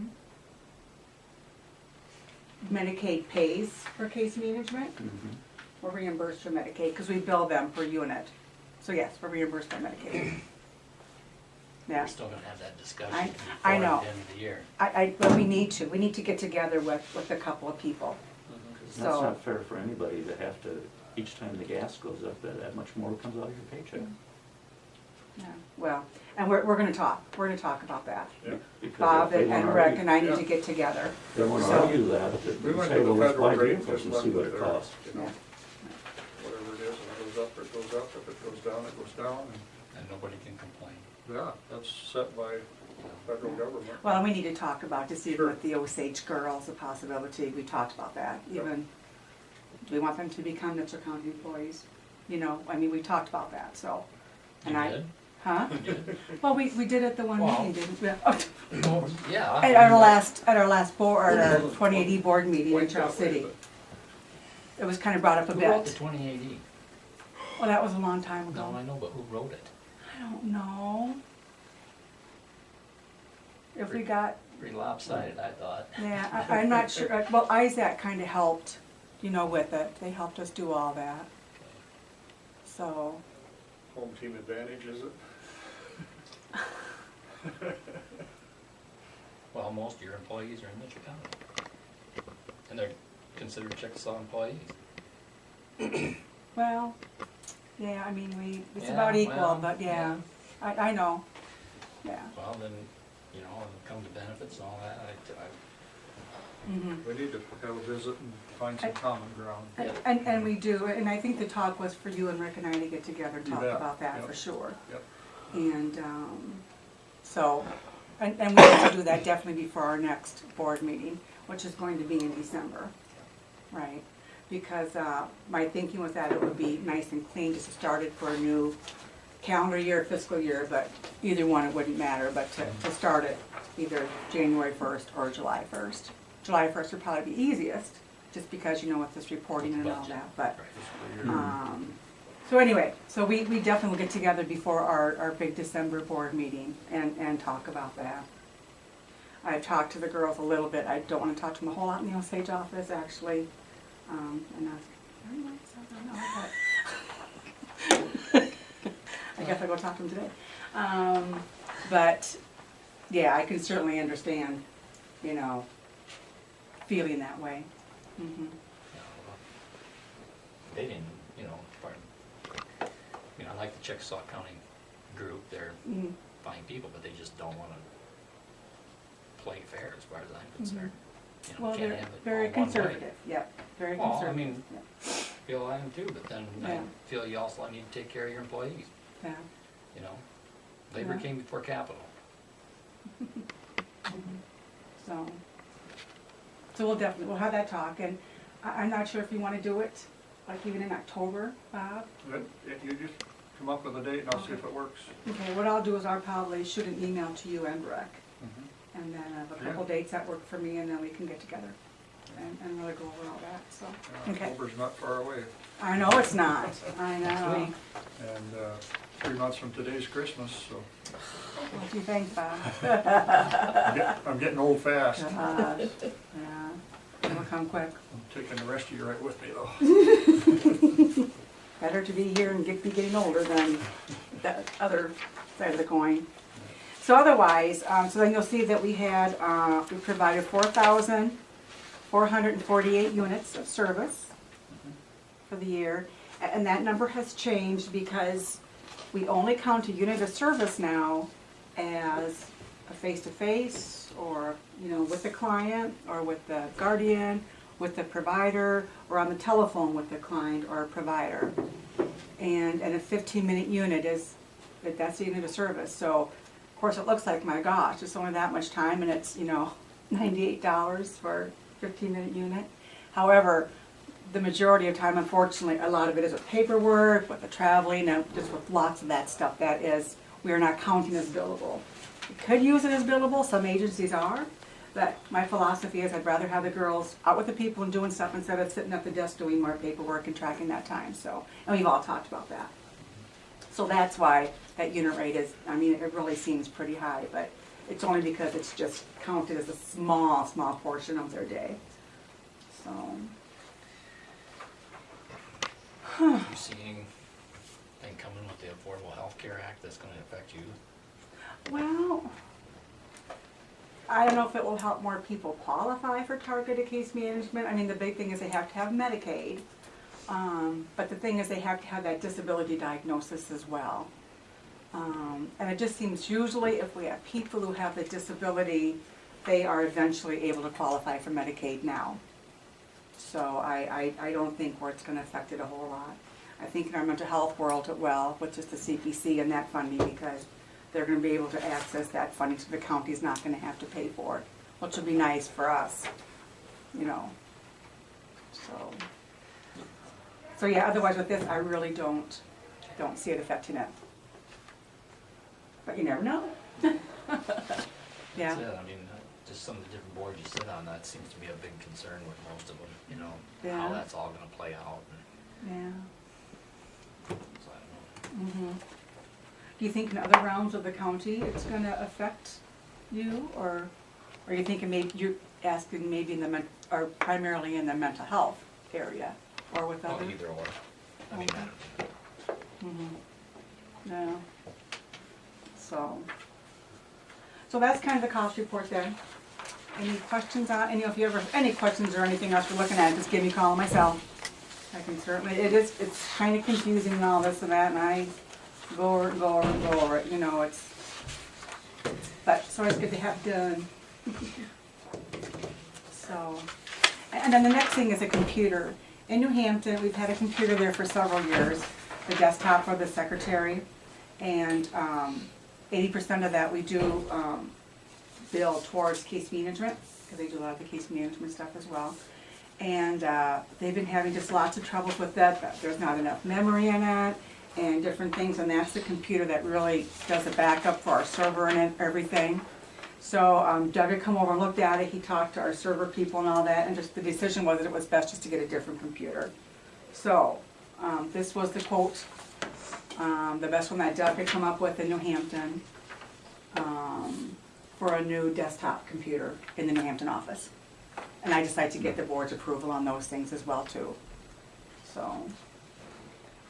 Medicaid pays for case management. Mhm. We're reimbursed for Medicaid, because we bill them per unit. So yes, we're reimbursed by Medicaid. Yeah, We're still gonna have that discussion I before know. the end of the year. but we need to get together with a couple of people. That's So, not fair for anybody to have to, each time the gas goes up, that much more comes out of your paycheck. yeah, well, and we're gonna talk about that. Yeah. Because Bob if they and wanna Rick argue- and I need to Yeah. get together. They want to So- argue that, We they went say, to the well, let's federal buy rate, vehicles just and left see what it it there, costs. you know, Yeah. whatever it is, if it goes up, it goes up, if it goes down, it goes down, And nobody can complain. and, yeah, that's set by federal government. Well, and we need to talk about, to see Sure. with the Osage girls, a possibility, we talked about that, even, do we want them to become Mitchell County employees? You know, I mean, we talked about that, so. And You I, did? huh? You did? Well, we did at the one Well- meeting, didn't we? Well, yeah. At our last board, our 2080 board meeting in Went Trail that way, City. but It was kind of brought up a Who wrote the bit. 2080? Well, that was a long time No, ago. I know, but who wrote it? I don't know. If we got, Pretty lopsided, I thought. yeah, I'm not sure, well, Isaac kind of helped, you know, with it. They helped us do all that. So, home team advantage, is it? Well, most of your employees are in Mitchell County. And they're considered Chickasaw employees. well, yeah, I mean, it's Yeah, about equal, well, but yeah, I know, yeah. Well, then, you know, when it comes to benefits and all that, Mhm. We need to have a visit and find some common ground. And we do, and I think the talk was for you and Rick and I to get together and You talk bet, about that yep. for sure. Yep. And, so, and we need to do that definitely before our next board meeting, which is going to be in December, right? Because, my thinking was that it would be nice and clean, just to start it for a new calendar year, fiscal year, but either one, it wouldn't matter, but to start it either January 1st or July 1st. July 1st would probably be easiest, just because, you know, with this reporting and all that, but, so anyway, so we definitely will get together before our big December board meeting and talk about that. I've talked to the girls a little bit, I don't wanna talk to them a whole lot in the Osage office, actually, and I was very nice, I don't know, but I guess I'll go talk to them today. But, yeah, I can certainly understand, you know, feeling that way. Mhm. they didn't, you know, I like the Chickasaw County group, they're Mhm. fine people, but they just don't wanna play fair as far as I'm concerned. You know, Well, can't they're have it very all one way. conservative, yep, very Well, I conservative. mean- yeah. Feel I am too, but then I Yeah. feel you also need to take care of your employees, Yeah. you know? Labor Yeah. came before capital. So we'll have that talk, and I'm not sure if you wanna do it, like even in October, Bob. You just come up with a date and I'll see if it works. Okay, what I'll do is I'll probably shoot an email to you and Breck, Mhm. and then I have a couple dates that work for me, and then we can get together and really go over all that, so. Okay, October's not far away, I know it's not, I know. and 3 months from today's Christmas, so What do you think, Bob? I'm getting old fast. Gosh, yeah, it'll come quick. I'm taking the rest of you right with me, though. Better to be here and be getting older than the other side of the coin. So otherwise, so then you'll see that we had, we provided 4,448 units of service for the year. And that number has changed because we only count a unit of service now as a face-to-face, or, you know, with the client, or with the guardian, with the provider, or on the telephone with the client or provider. And a 15-minute unit that's the unit of service. So, of course, it looks like, my gosh, it's only that much time, and it's, you know, $98 for a 15-minute unit. However, the majority of time, unfortunately, a lot of it is with paperwork, with the traveling, and just with lots of that stuff. That is, we are not counting as billable. We could use it as billable, some agencies are, but my philosophy is I'd rather have the girls out with the people and doing stuff instead of sitting at the desk doing more paperwork and tracking that time, so, and we've all talked about that. So that's why that unit rate is, I mean, it really seems pretty high, but it's only because it's just counted as a small, small portion of their day, so. You seeing thing coming with the Affordable Health Care Act that's gonna affect you? Well, I don't know if it will help more people qualify for targeted case management. I mean, the big thing is they have to have Medicaid. But the thing is they have to have that disability diagnosis as well. And it just seems usually if we have people who have the disability, they are eventually able to qualify for Medicaid now. So I don't think where it's gonna affect it a whole lot. I think in our mental health world it will, with just the CPC and that funding, because they're gonna be able to access that funding, so the county's not gonna have to pay for it, which would be nice for us, you know, so yeah, otherwise with this, I really don't see it affecting it. But you never know. Yeah. That's it. I mean, just some of the different boards you sit on, that seems to be a big concern with most of them, you know, how Yeah. that's all gonna play out, and Yeah. so I don't know. Mm-hmm. Do you think in other rounds of the county it's gonna affect you, or are you thinking maybe, you're asking maybe in the, or primarily in the mental health area, or with Well, other? either or. I mean, Okay. Yeah. So that's kind of the cost report then. Any questions on, if you ever have any questions or anything else you're looking at, just give me a call myself. I can certainly, it's kind of confusing and all this and that, and I go over it, you know, but it's always good to have done. So, and then the next thing is a computer. In New Hampton, we've had a computer there for several years, the desktop for the secretary, and 80% of that we do bill towards case management, because they do a lot of the case management stuff as well. And they've been having just lots of troubles with that. There's not enough memory in it, and different things, and that's the computer that really does the backup for our server and everything. So Doug had come over and looked at it, he talked to our server people and all that, and just the decision was that it was best just to get a different computer. So, this was the quote, the best one that Doug had come up with in New Hampton, for a new desktop computer in the New Hampton office. And I decided to get the board's approval on those things as well too. So,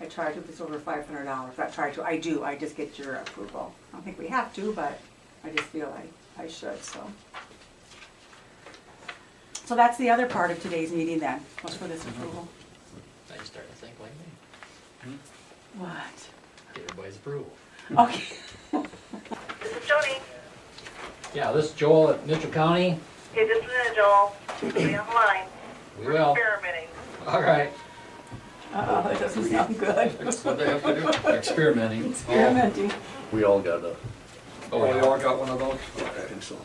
I tried to, it's over $500, I just get your approval. I don't think we have to, but I just feel I should, so. So that's the other part of today's meeting then, was for this approval. Now you start to think like me, What? get everybody's approval. Okay. This is Joni. Yeah, this is Joel at Mitchell County. Hey, just a minute, Joel. Stay on the line. We We're will. experimenting. All right. Uh-oh, that doesn't sound good. That's what they have to do. Experimenting. Experimenting. We all got a, Oh, you all got one of those? I think so.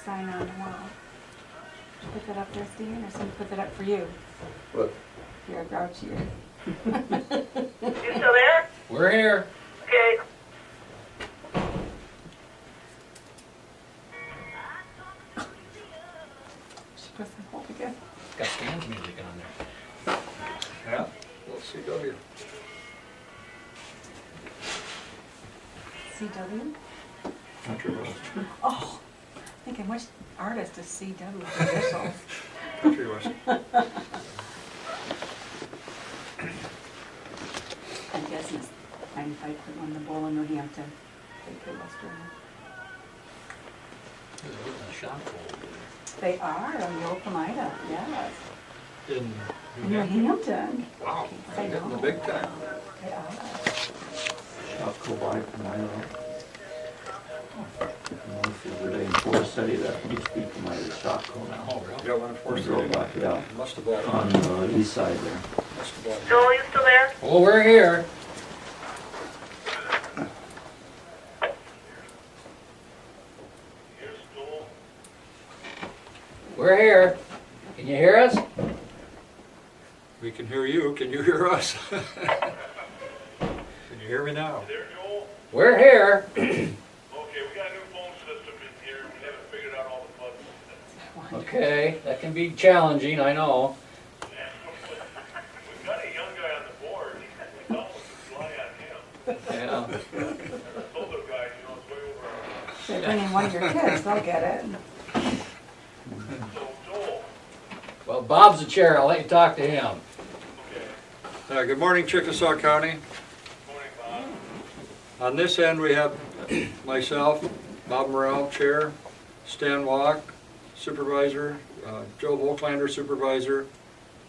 sign on the wall. Did you put that up there, Stephen, or somebody put that up for you? What? Here, grouchy. You still there? We're here. Okay. She pressed the hold again. Got Stan's music on there. Yeah, we'll see, go here. CW? Country West. Oh, thinking which artist is CW initials? Country West. And business, 95.1 The Bowl in New Hampton. Baker Western. There's a shop over They are on the Old Palmyra, yes. In In New Hampton. Wow, I getting the know. big time. They are. Shop go by from my the other day in Forest City, that used to be from my shop go there. now. Oh, really? Yeah, one for Drove by, yeah, Must have bought it. on the east side there. Must have bought it. Joel, you still there? Oh, we're here. We're here. Can you hear us? We can hear you, can you hear us? Can you hear me now? There, Joel? We're here. Okay, we got a new phone system in here, we haven't figured out all the buttons. Okay, that can be challenging, I know. We've got a young guy on the board, we almost rely on him. Yeah. Older guy, you know, it's way over our. They bring in one of your kids, they'll get it. So, Joel, Well, Bob's the chair. I'll let you talk to him. okay, Good morning, Chickasaw County. morning, Bob. On this end, we have myself, Bob Morrell, Chair, Stan Walk, Supervisor, Joe Volklander, Supervisor,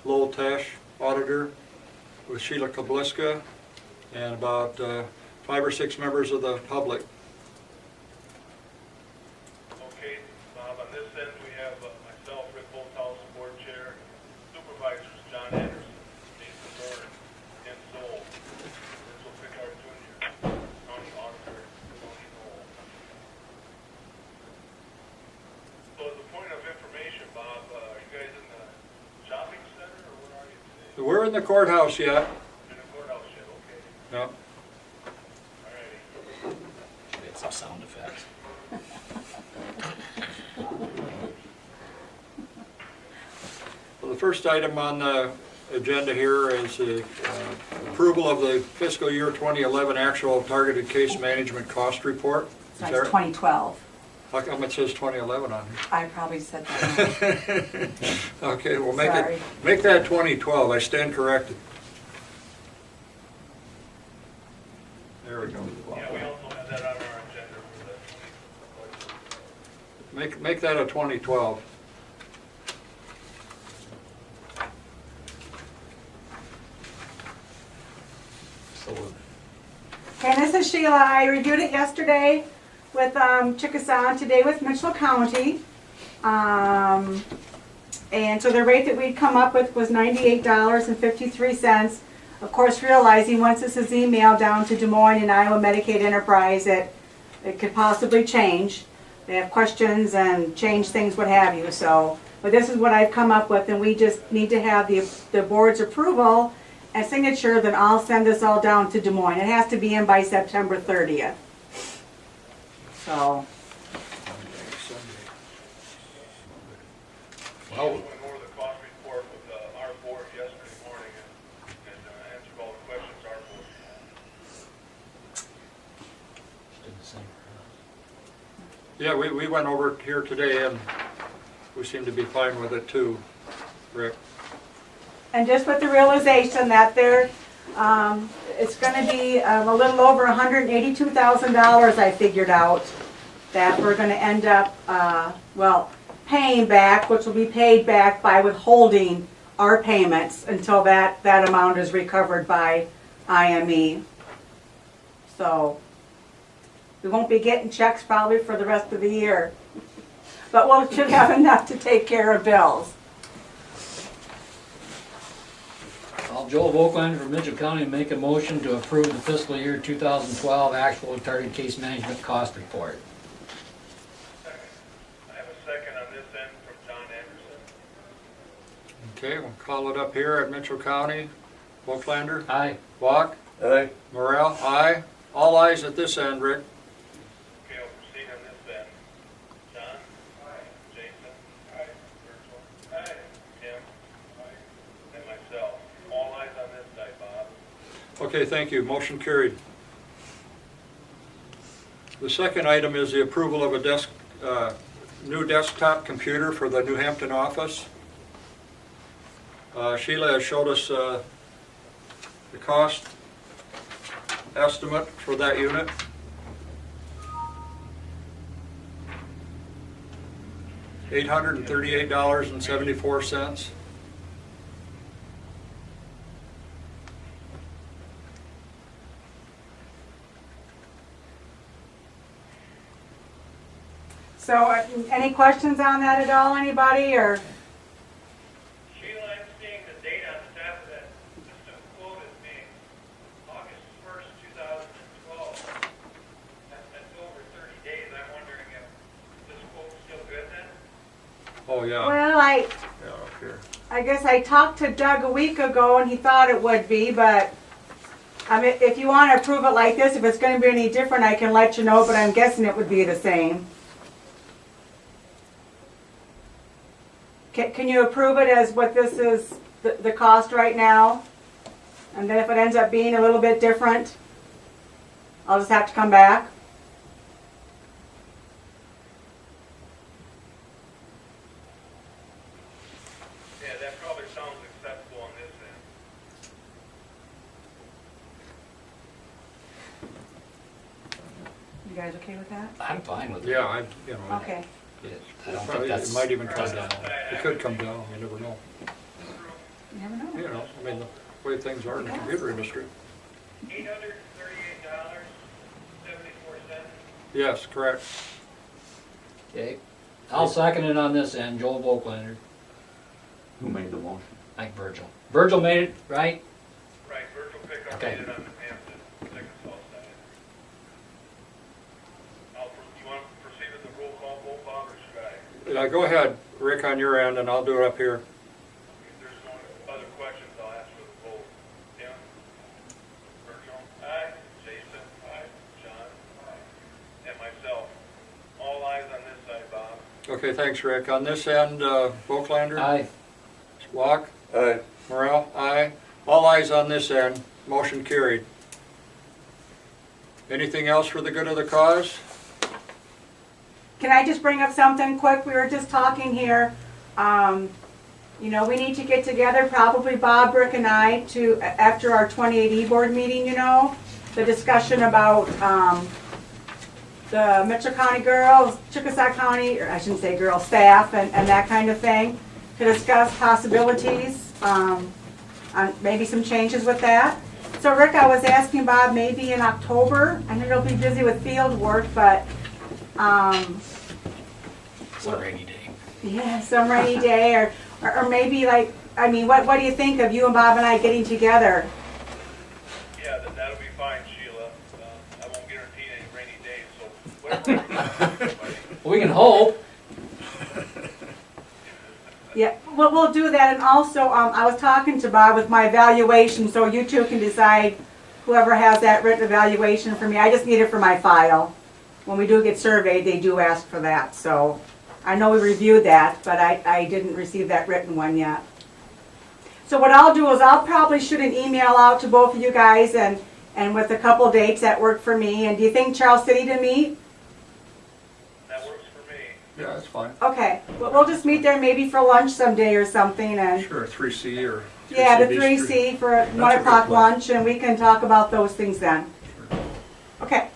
Lowell Tesh, Auditor, with Sheila Kobliska, and about 5 or 6 members of the public. Okay, Bob, on this end, we have myself, Rick Bolthouse, Board Chair, Supervisors, John Anderson, Nathan Dorn, Ken Zoll, Virgil Pickard Jr., County Auditor, Tony Knoll. So as a point of information, Bob, are you guys in the shopping center, or where are you today? We're in the courthouse yet. In the courthouse yet, okay, No. all righty. Get some sound effects. Well, the first item on the agenda here is the approval of the fiscal year 2011 actual targeted case management cost report. Is So it's there- 2012. How come it says 2011 on I probably said that wrong. here? Okay, well, Sorry. make that 2012, I stand corrected. There we go. Yeah, we also have that on our agenda for the 20. Make that a 2012. So Okay, this is Sheila. I reviewed it yesterday with Chickasaw, and today with Mitchell County. And so the rate that we'd come up with was $98.53. Of course, realizing once this is emailed down to Des Moines and Iowa Medicaid Enterprise, it could possibly change. They have questions and change things, what have you. So, but this is what I've come up with, and we just need to have the board's approval and signature, then I'll send this all down to Des Moines. It has to be in by September 30th. So, Well, Went over the cost report with our board yesterday morning and answered all the questions our board had. Yeah, we went over it here today and we seem to be fine with it too, Rick. and just with the realization that it's gonna be a little over $182,000, I figured out, that we're gonna end up, paying back, which will be paid back by withholding our payments until that amount is recovered by IME. So, we won't be getting checks probably for the rest of the year. But we should have enough to take care of bills. I'll Joel Volklander from Mitchell County make a motion to approve the fiscal year 2012 actual target case management cost report. I have a Okay, we'll call it up here at Mitchell County. Volklander? Aye. Walk? Aye. Morel? Aye. All ayes at this end, Rick. Okay, I'll proceed on this then. John? Aye. Jason? Aye. Virgil? Aye. Tim? Aye. And myself. All eyes on this side, Bob. Okay, thank you. Motion carried. The second item is the approval of a new desktop computer for the New Hampton office. Sheila has showed us the cost estimate for that unit. $838.74. So, any questions on that at all, anybody, or? Sheila, I'm seeing the date on the top of that system quote as being August 1st, 2012. That's over 30 days. I'm wondering if this quote's still good then? Oh, yeah. Well, Yeah, up here. I guess I talked to Doug a week ago and he thought it would be, but I mean, if you want to approve it like this, if it's going to be any different, I can let you know, but I'm guessing it would be the same. Can you approve it as what this is, the cost right now? And then if it ends up being a little bit different, I'll just have to come back? Yeah, that probably sounds acceptable on this end. You guys okay with that? I'm fine with it. Yeah, I Okay. I don't think probably, that's. it might even come down. It could come down, you never know. You never know. You know, I mean, the way things are in the computer industry. $838.74. Yes, correct. Okay. I'll second it on this end, Joel Volklander. Who made the motion? Like Virgil. Virgil made it, right? Right, Virgil picked up Okay. it on the Hampton, Chickasaw side. You want to proceed with the roll call vote, Bob, or should I? Go ahead, Rick, on your end, and I'll do it up here. If there's no other questions, I'll ask for the vote. Tim? Virgil? Aye. Jason? Aye. John? Aye. And myself. All eyes on this side, Bob. Okay, thanks, Rick. On this end, Volklander? Aye. Walk? Aye. Morel? Aye. All ayes on this end. Motion carried. Anything else for the good of the cause? Can I just bring up something quick? We were just talking here. You know, we need to get together, probably Bob, Rick, and I, to after our 28E board meeting. You know, the discussion about the Mitchell County girls, Chickasaw County, or I shouldn't say girls, staff, and that kind of thing, to discuss possibilities on maybe some changes with that. So, Rick, I was asking Bob maybe in October. I know you'll be busy with field work, but. It's a rainy day. Yeah, some rainy day, or maybe like, I mean, what do you think of you and Bob and I getting together? Yeah, that'll be fine, Sheila. I won't guarantee any rainy days, so whatever. Everybody. We can hope. Yeah, we'll do that, and also, I was talking to Bob with my evaluation, so you two can decide, whoever has that written evaluation for me. I just need it for my file. When we do get surveyed, they do ask for that, so I know we reviewed that, but I didn't receive that written one yet. So what I'll do is I'll probably shoot an email out to both of you guys and with a couple dates that work for me. And do you think Charles City to meet? That works for me. Yeah, that's fine. Okay, well, we'll just meet there maybe for lunch someday or something, and Sure, 3C or... yeah, the 3C. 3C for That's a 1 good o'clock plan. lunch, and we can talk about those things then. Okay.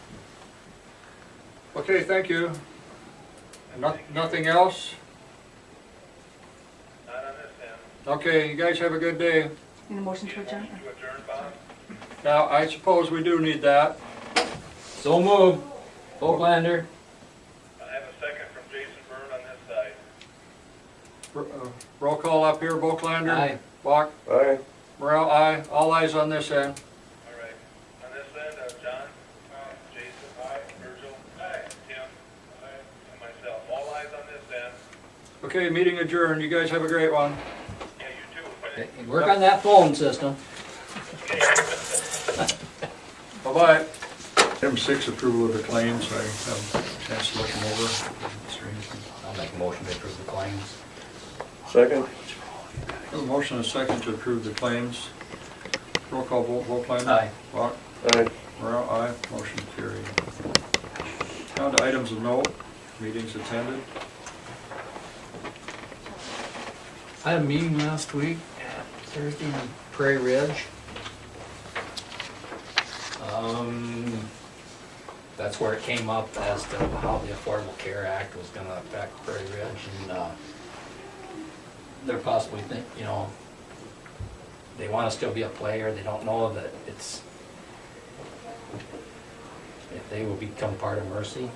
Okay, thank you. Nothing else? Not on this end. Okay, you guys have a good day. Need a motion to adjourn? To adjourn, Bob? Now, I suppose we do need that. So moved. Volklander. I have a second from Jason Byrne on this side. Roll call up here, Volklander. Aye. Walk. Aye. Morel, aye. All ayes on this end. All right. On this end, John? Aye. Jason? Aye. Virgil? Aye. Tim? Aye. And myself. All eyes on this end. Okay, meeting adjourned. You guys have a great one. Yeah, you Work on that phone system. Bye-bye. Item 6, approval of the claims. I have a chance to look them over. Is there anything? I'll make a motion to approve the claims. Second? A motion and a second to approve the claims. Roll call vote, Plaza? Aye. Bach? Aye. Morale, aye. Motion carried. Down to items of note, meetings attended. I had a meeting last week, Thursday in Prairie Ridge. That's where it came up as to how the Affordable Care Act was gonna affect Prairie Ridge, and they're possibly think, they wanna still be a player, they don't know that it's, if they will become part of Mercy,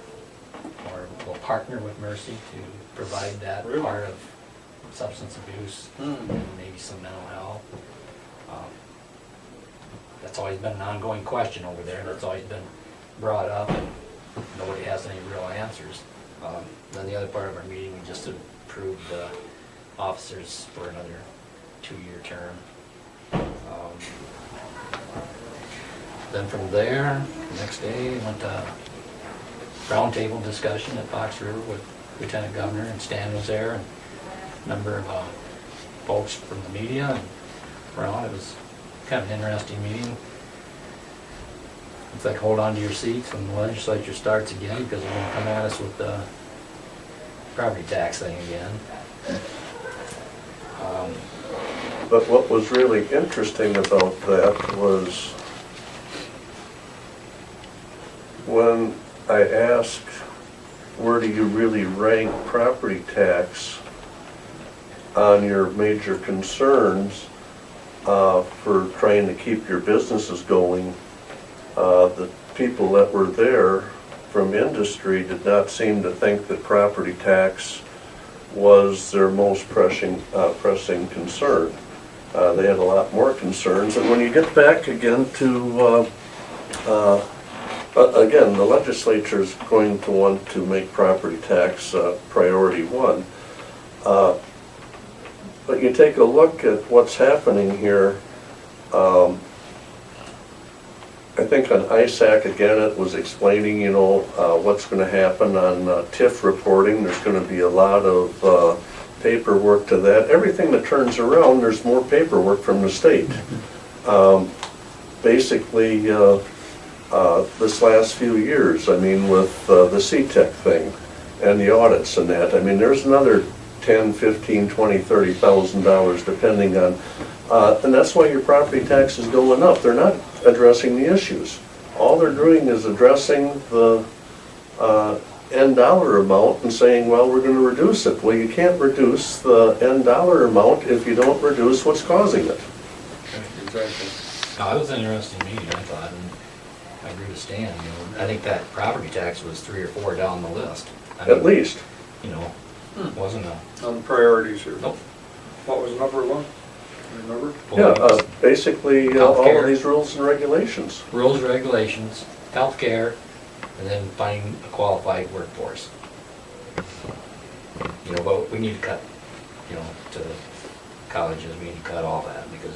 or will partner with Mercy to provide that Really? part of substance abuse and maybe some mental health. That's always been an ongoing question over there, and it's always been brought up, and nobody has any real answers. Then the other part of our meeting, we just approved the officers for another 2-year term. Then from there, the next day, went to roundtable discussion at Fox River with Lieutenant Governor, and Stan was there, and a number of folks from the media and around. It was kind of an interesting meeting. It's like hold on to your seats when the legislature starts again, because they're going to come at us with the property tax thing again. But what was really interesting about that was when I asked, where do you really rank property tax on your major concerns for trying to keep your businesses going, the people that were there from industry did not seem to think that property tax was their most pressing concern. They had a lot more concerns, and when you get back again to, again, the legislature is going to want to make property tax priority one. But you take a look at what's happening here. I think on ISAC, again, it was explaining, what's going to happen on TIF reporting. There's going to be a lot of paperwork to that. Everything that turns around, there's more paperwork from the state. Basically, this last few years, with the CTEC thing and the audits and that, there's another $10,000, $15,000, $20,000, $30,000 depending on, and that's why your property tax is going up. They're not addressing the issues. All they're doing is addressing the end dollar amount and saying, well, we're going to reduce it. Well, you can't reduce the end dollar amount if you don't reduce what's causing it. Exactly. No, it was an interesting meeting, I thought, and I agree with Stan. I think that property tax was 3 or 4 down the list. At least. Wasn't a. On priorities here. Nope. What was number 1? Remember? Yeah, basically all Healthcare. of these rules and regulations. Rules, regulations, healthcare, and then finding a qualified workforce. But we need to cut, to the colleges, we need to cut all that, because,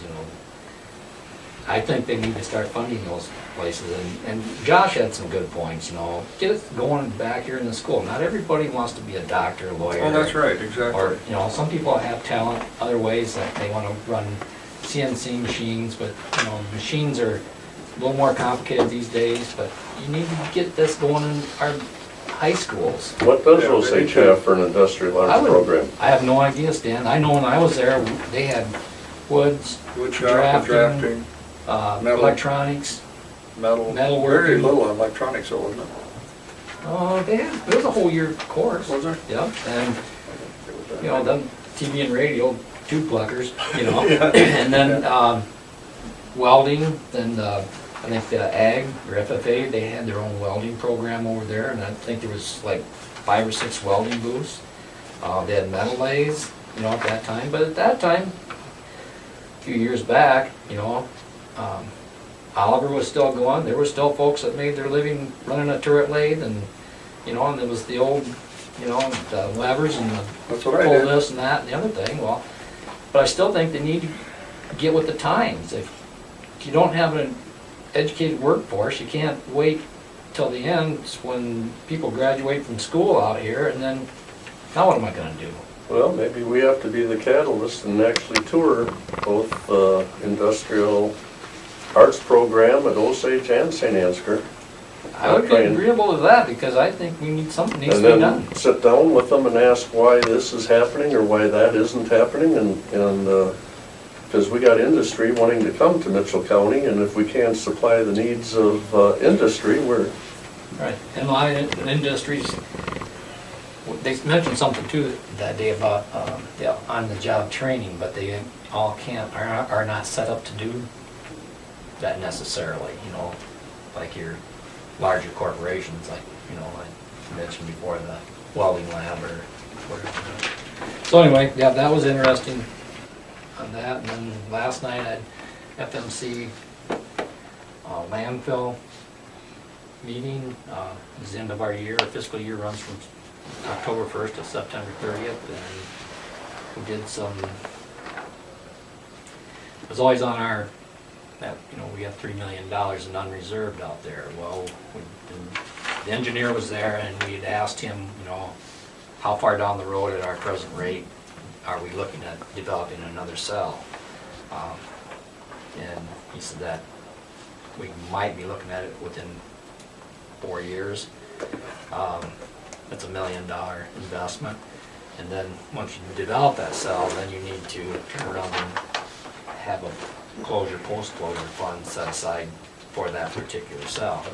I think they need to start funding those places, and Josh had some good points, get it going back here in the school. Not everybody wants to be a doctor, lawyer. Oh, that's right, exactly. Or, some people have talent other ways, that they want to run CNC machines, but, machines are a little more complicated these days, but you need to get this going in our high schools. What does Yeah, Osage have for an industrial arts program? I have no idea, Stan. I know when I was there, they had woods, Wood shop, drafting, metal. electronics. metal. Metal Very working. little electronics, though, wasn't it? It was a whole year course. Was there? Yep, and, then TV and radio, tube pluckers, Yeah. and then, welding, then, I think the ag, or FFA, they had their own welding program over there, and I think there was like 5 or 6 welding booths. They had metal lathes, at that time, but at that time, a few years back, Oliver was still going. There were still folks that made their living running a turret lathe, and and there was the old, the levers and the That's what I pull did. this and that and the other thing. Well, But I still think they need to get with the times. If you don't have an educated workforce, you can't wait till the end when people graduate from school out here, and then, now what am I gonna do? Well, maybe we have to be the catalyst and actually tour both industrial arts program at Osage and St. Ansgar. I would be agreeable to that, because I think we need, something needs And to be done. then sit down with them and ask why this is happening or why that isn't happening, and because we got industry wanting to come to Mitchell County, and if we can't supply the needs of industry, we're, Right, and a lot of industries, they mentioned something too that day about, on-the-job training, but they all are not set up to do that necessarily, you know, like your larger corporations, like, you know, I mentioned before, the welding lab or whatever. So anyway, yeah, that was interesting on that, and then last night I had FMC landfill meeting. It's the end of our year. Our fiscal year runs from October 1st to September 30th, and we did some, it was always on our, that, you know, we have $3 million in unreserved out there. Well, the engineer was there, and we had asked him, you know, how far down the road at our present rate are we looking at developing another cell? And he said that we might be looking at it within 4 years. That's $1 million investment. And then once you develop that cell, then you need to turn around and have a post-closure fund set aside for that particular cell.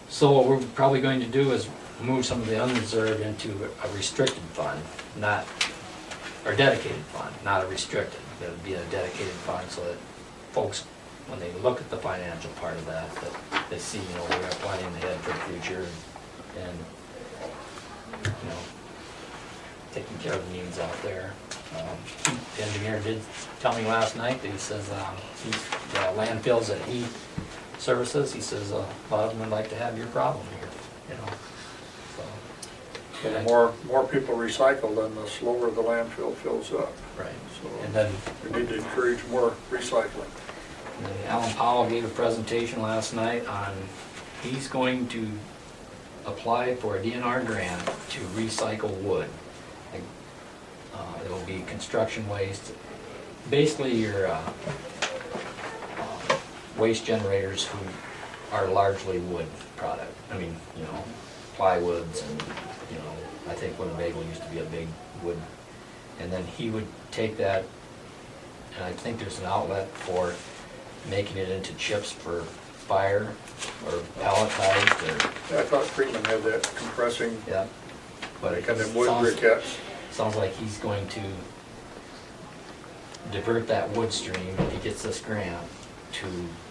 So what we're probably going to do is move some of the unreserved into a restricted fund, not, or dedicated fund, not a restricted. That would be a dedicated fund, so that folks, when they look at the financial part of that they see, you know, we're planning ahead for the future and, you know, taking care of the needs out there. The engineer did tell me last night that he says the landfills that he services, he says a lot of them would like to have your problem here, you know. So the more people recycle, then the slower the landfill fills up. Right. So And then we need to encourage more recycling. and then Alan Powell gave a presentation last night on, he's going to apply for a DNR grant to recycle wood. It'll be construction waste. Basically your waste generators who are largely wood product. I mean, you know, plywoods and, you know, I think Winnebago used to be a big wood. And then he would take that, and I think there's an outlet for making it into chips for fire or pelletized or, I thought Freeman had that compressing, yeah. But it kind of wood sounds- briquettes. Sounds like he's going to divert that wood stream, if he gets this grant, to,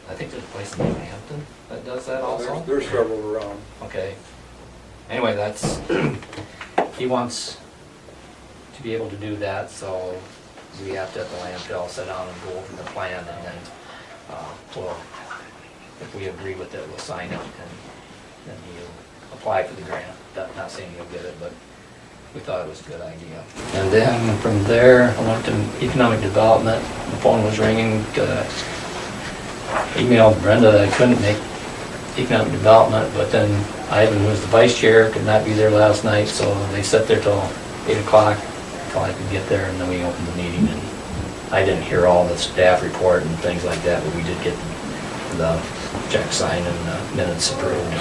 I think there's a place in New Hampton that does that also? There's several around. Okay. Anyway, that's, he wants to be able to do that, so we have to at the landfill sit down and go over the plan, and then, we'll, if we agree with it, we'll sign it, and then he'll apply for the grant. Not saying he'll get it, but we thought it was a good idea. And then from there, I went to economic development. The phone was ringing. Emailed Brenda that I couldn't make economic development, but then Ivan, who was the vice chair, could not be there last night, so they sat there till 8 o'clock until I could get there, and then we opened the meeting. And I didn't hear all the staff report and things like that, but we did get the check signed and the minutes approved.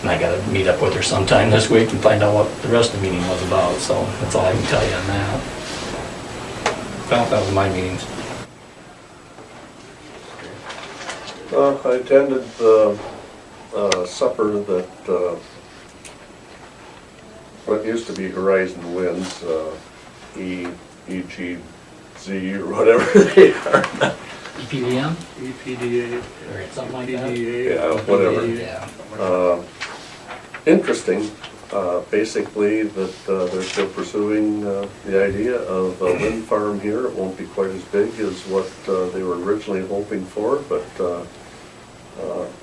And I gotta meet up with her sometime this week and find out what the rest of the meeting was about, so that's all I can tell you on that. Well, that was my meetings. I attended the supper that, what used to be Horizon Winds, EGZ or whatever they are. EPDM? EPDA. Or something like that? Yeah, whatever. Yeah. Interesting, basically that they're still pursuing the idea of a wind farm here. It won't be quite as big as what they were originally hoping for, but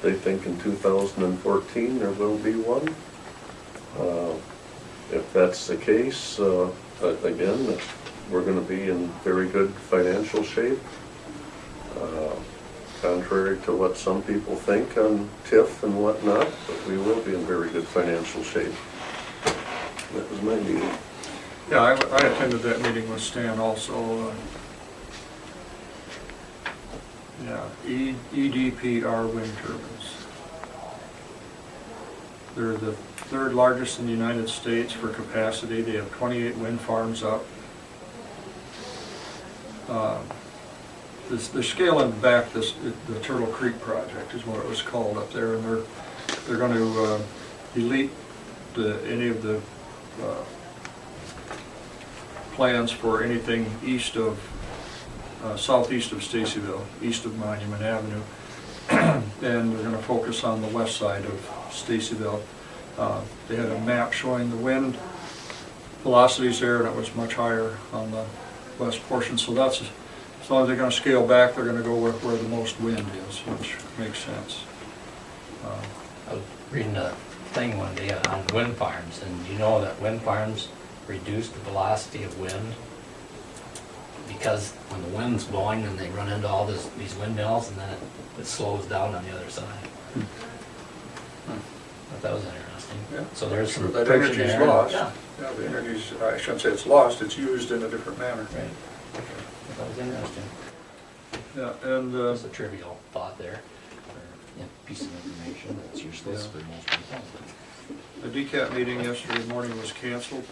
they think in 2014 there will be one. If that's the case, again, we're gonna be in very good financial shape. Contrary to what some people think on TIF and whatnot, but we will be in very good financial shape. That was my meeting. Yeah, I attended that meeting with Stan also. Yeah, EDPR wind turbines. They're the third largest in the United States for capacity. They have 28 wind farms up. They're scaling back the Turtle Creek project is what it was called up there, and they're going to delete any of the plans for anything east of southeast of Stacyville, east of Monument Avenue, and they're going to focus on the west side of Stacyville. They had a map showing the wind velocities there, and it was much higher on the west portion. So that's, as long as they're going to scale back, they're going to go where the most wind is, which makes sense. I was reading a thing one day on wind farms, and you know that wind farms reduce the velocity of wind because when the wind's blowing and they run into all these windmills, and then it slows down on the other side. But that was interesting. Yeah. So there's some That friction energy's there. lost. Yeah. Yeah, the energy's, I shouldn't say it's lost, it's used in a different manner. Right. That was interesting. Yeah, and Just a trivial thought there, or piece of information that's useless for most people. the DCAT meeting yesterday morning was canceled.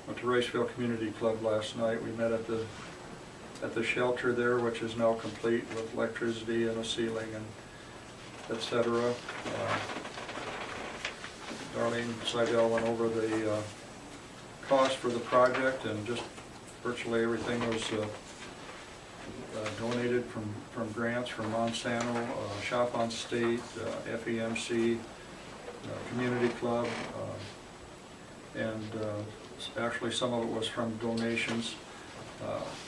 Went to Riceville Community Club last night. We met at the shelter there, which is now complete with electricity and a ceiling and et cetera. Darlene Seidel went over the cost for the project, and just virtually everything was donated from grants from Monsanto, Shop on State, FEMC, Community Club, and actually some of it was from donations.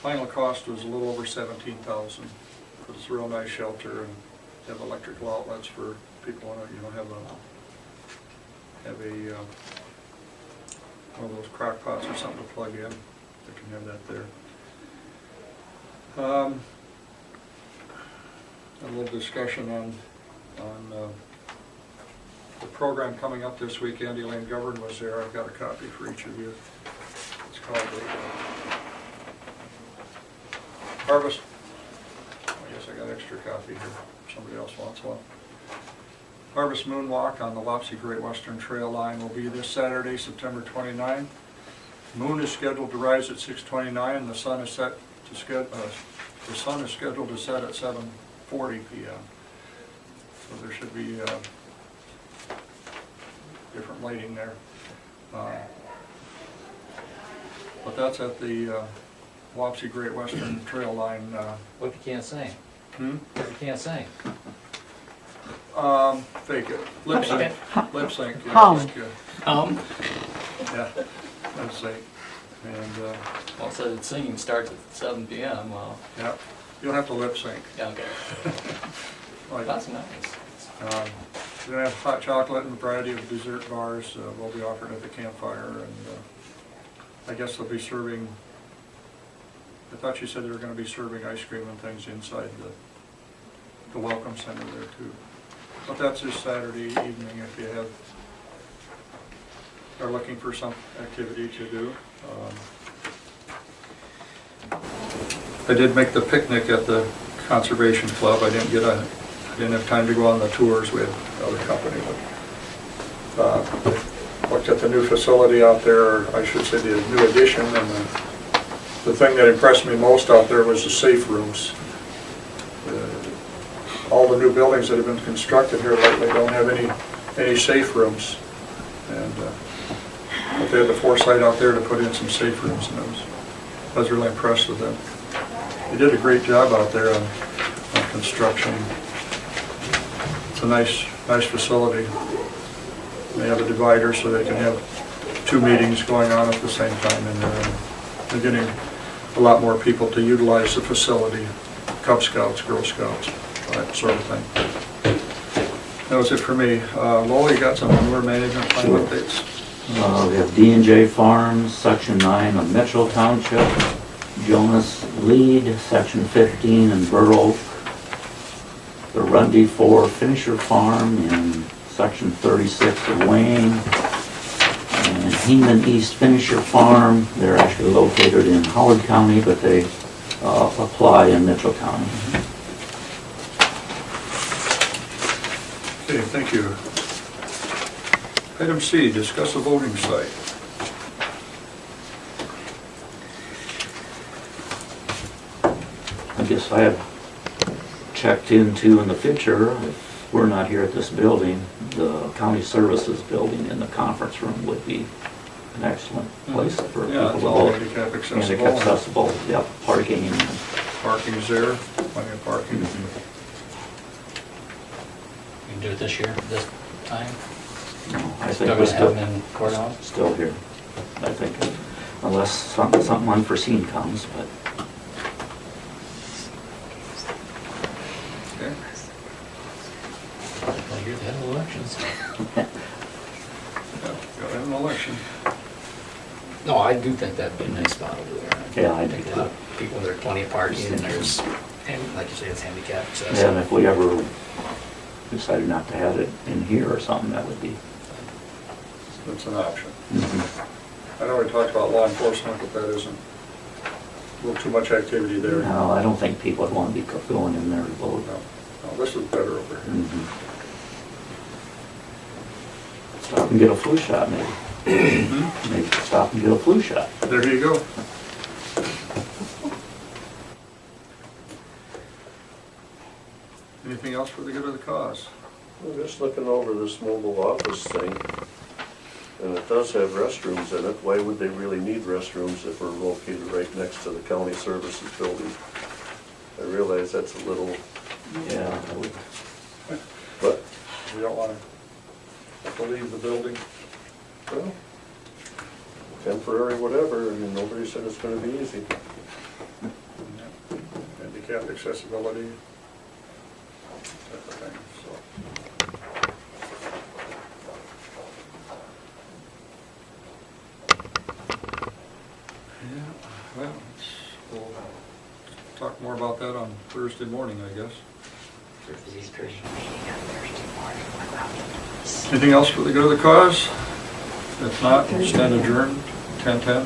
Final cost was a little over $17,000. It's a real nice shelter and have electrical outlets for people who have one of those crock pots or something to plug in. They can have that there. A little discussion on the program coming up this weekend. Elaine Govern was there. I've got a copy for each of you. It's called the Harvest. I guess I got an extra copy here. Somebody else wants one. Harvest Moonwalk on the Wapsie Great Western Trail line will be this Saturday, September 29. Moon is scheduled to rise at 6:29. The sun is set to the sun is scheduled to set at 7:40 p.m. So there should be different lighting there. But that's at the Wapsie Great Western Trail line. What if you can't sing? Hmm? What if you can't sing? Fake it. Lip sync. Lip sync. Yeah, Hum. just, yeah, lip sync. And Well, it said singing starts at 7 p.m. Well, yeah, you don't have to lip sync. yeah, okay. Like, That's nice. we're gonna have hot chocolate and a variety of dessert bars will be offered at the campfire, and I guess they'll be serving. I thought you said they were going to be serving ice cream and things inside the welcome center there too. But that's this Saturday evening if you are looking for some activity to do. I did make the picnic at the Conservation Club. I didn't have time to go on the tours with other company, but looked at the new facility out there, or I should say the new addition, and the thing that impressed me most out there was the safe rooms. All the new buildings that have been constructed here lately don't have any safe rooms, and but they had the foresight out there to put in some safe rooms, and I was really impressed with them. They did a great job out there on construction. It's a nice facility. They have a divider so they can have two meetings going on at the same time, and they're getting a lot more people to utilize the facility, Cub Scouts, Girl Scouts, that sort of thing. That was it for me. Lowell, you got some manure management plan updates? We have D&J Farms, Section 9 of Mitchell Township, Jonas Lead, Section 15 in Burr Oak, the Rundy 4 Finisher Farm in Section 36 of Wayne, and Heman East Finisher Farm. They're actually located in Howard County, but they apply in Mitchell County. Okay, thank you. Item C, discuss a voting site. I guess I have checked into in the future, if we're not here at this building, the county services building in the conference room would be an excellent place for Yeah, people it's to all vote. handicap Handicap accessible. accessible, yep, parking. Parking's there, plenty of parking. We can do it this year, this time. No, I Still think we're gonna have still, them in courthouse? still here. I think, unless something unforeseen comes, but Okay. Well, you're the head of elections. Yeah, got an election. No, I do think that'd be a nice spot over there. Yeah, I do think a too. lot of people, there are plenty of parking, and there's, like you say, it's handicapped accessible. yeah, and if we ever decided not to have it in here or something, that would be. That's an option. Mhm. I know we talked about law enforcement, but that isn't, a little too much activity there. No, I don't think people would want to be going in there to vote. No, this is better over here. Mhm. Stop and get a flu shot, maybe. Maybe stop and get a flu shot. There you go. Anything else for the good of the cause? I'm just looking over this mobile office thing, and it does have restrooms in it. Why would they really need restrooms if we're located right next to the county services building? I realize that's a little, Yeah, I would. but, We don't want to leave the building. well, temporary whatever, and nobody said it's gonna be easy. Handicap accessibility, type of thing, so. Yeah, well, we'll talk more about that on Thursday morning, I guess. Anything else for the good of the cause? If not, we'll stand adjourned, 10:10.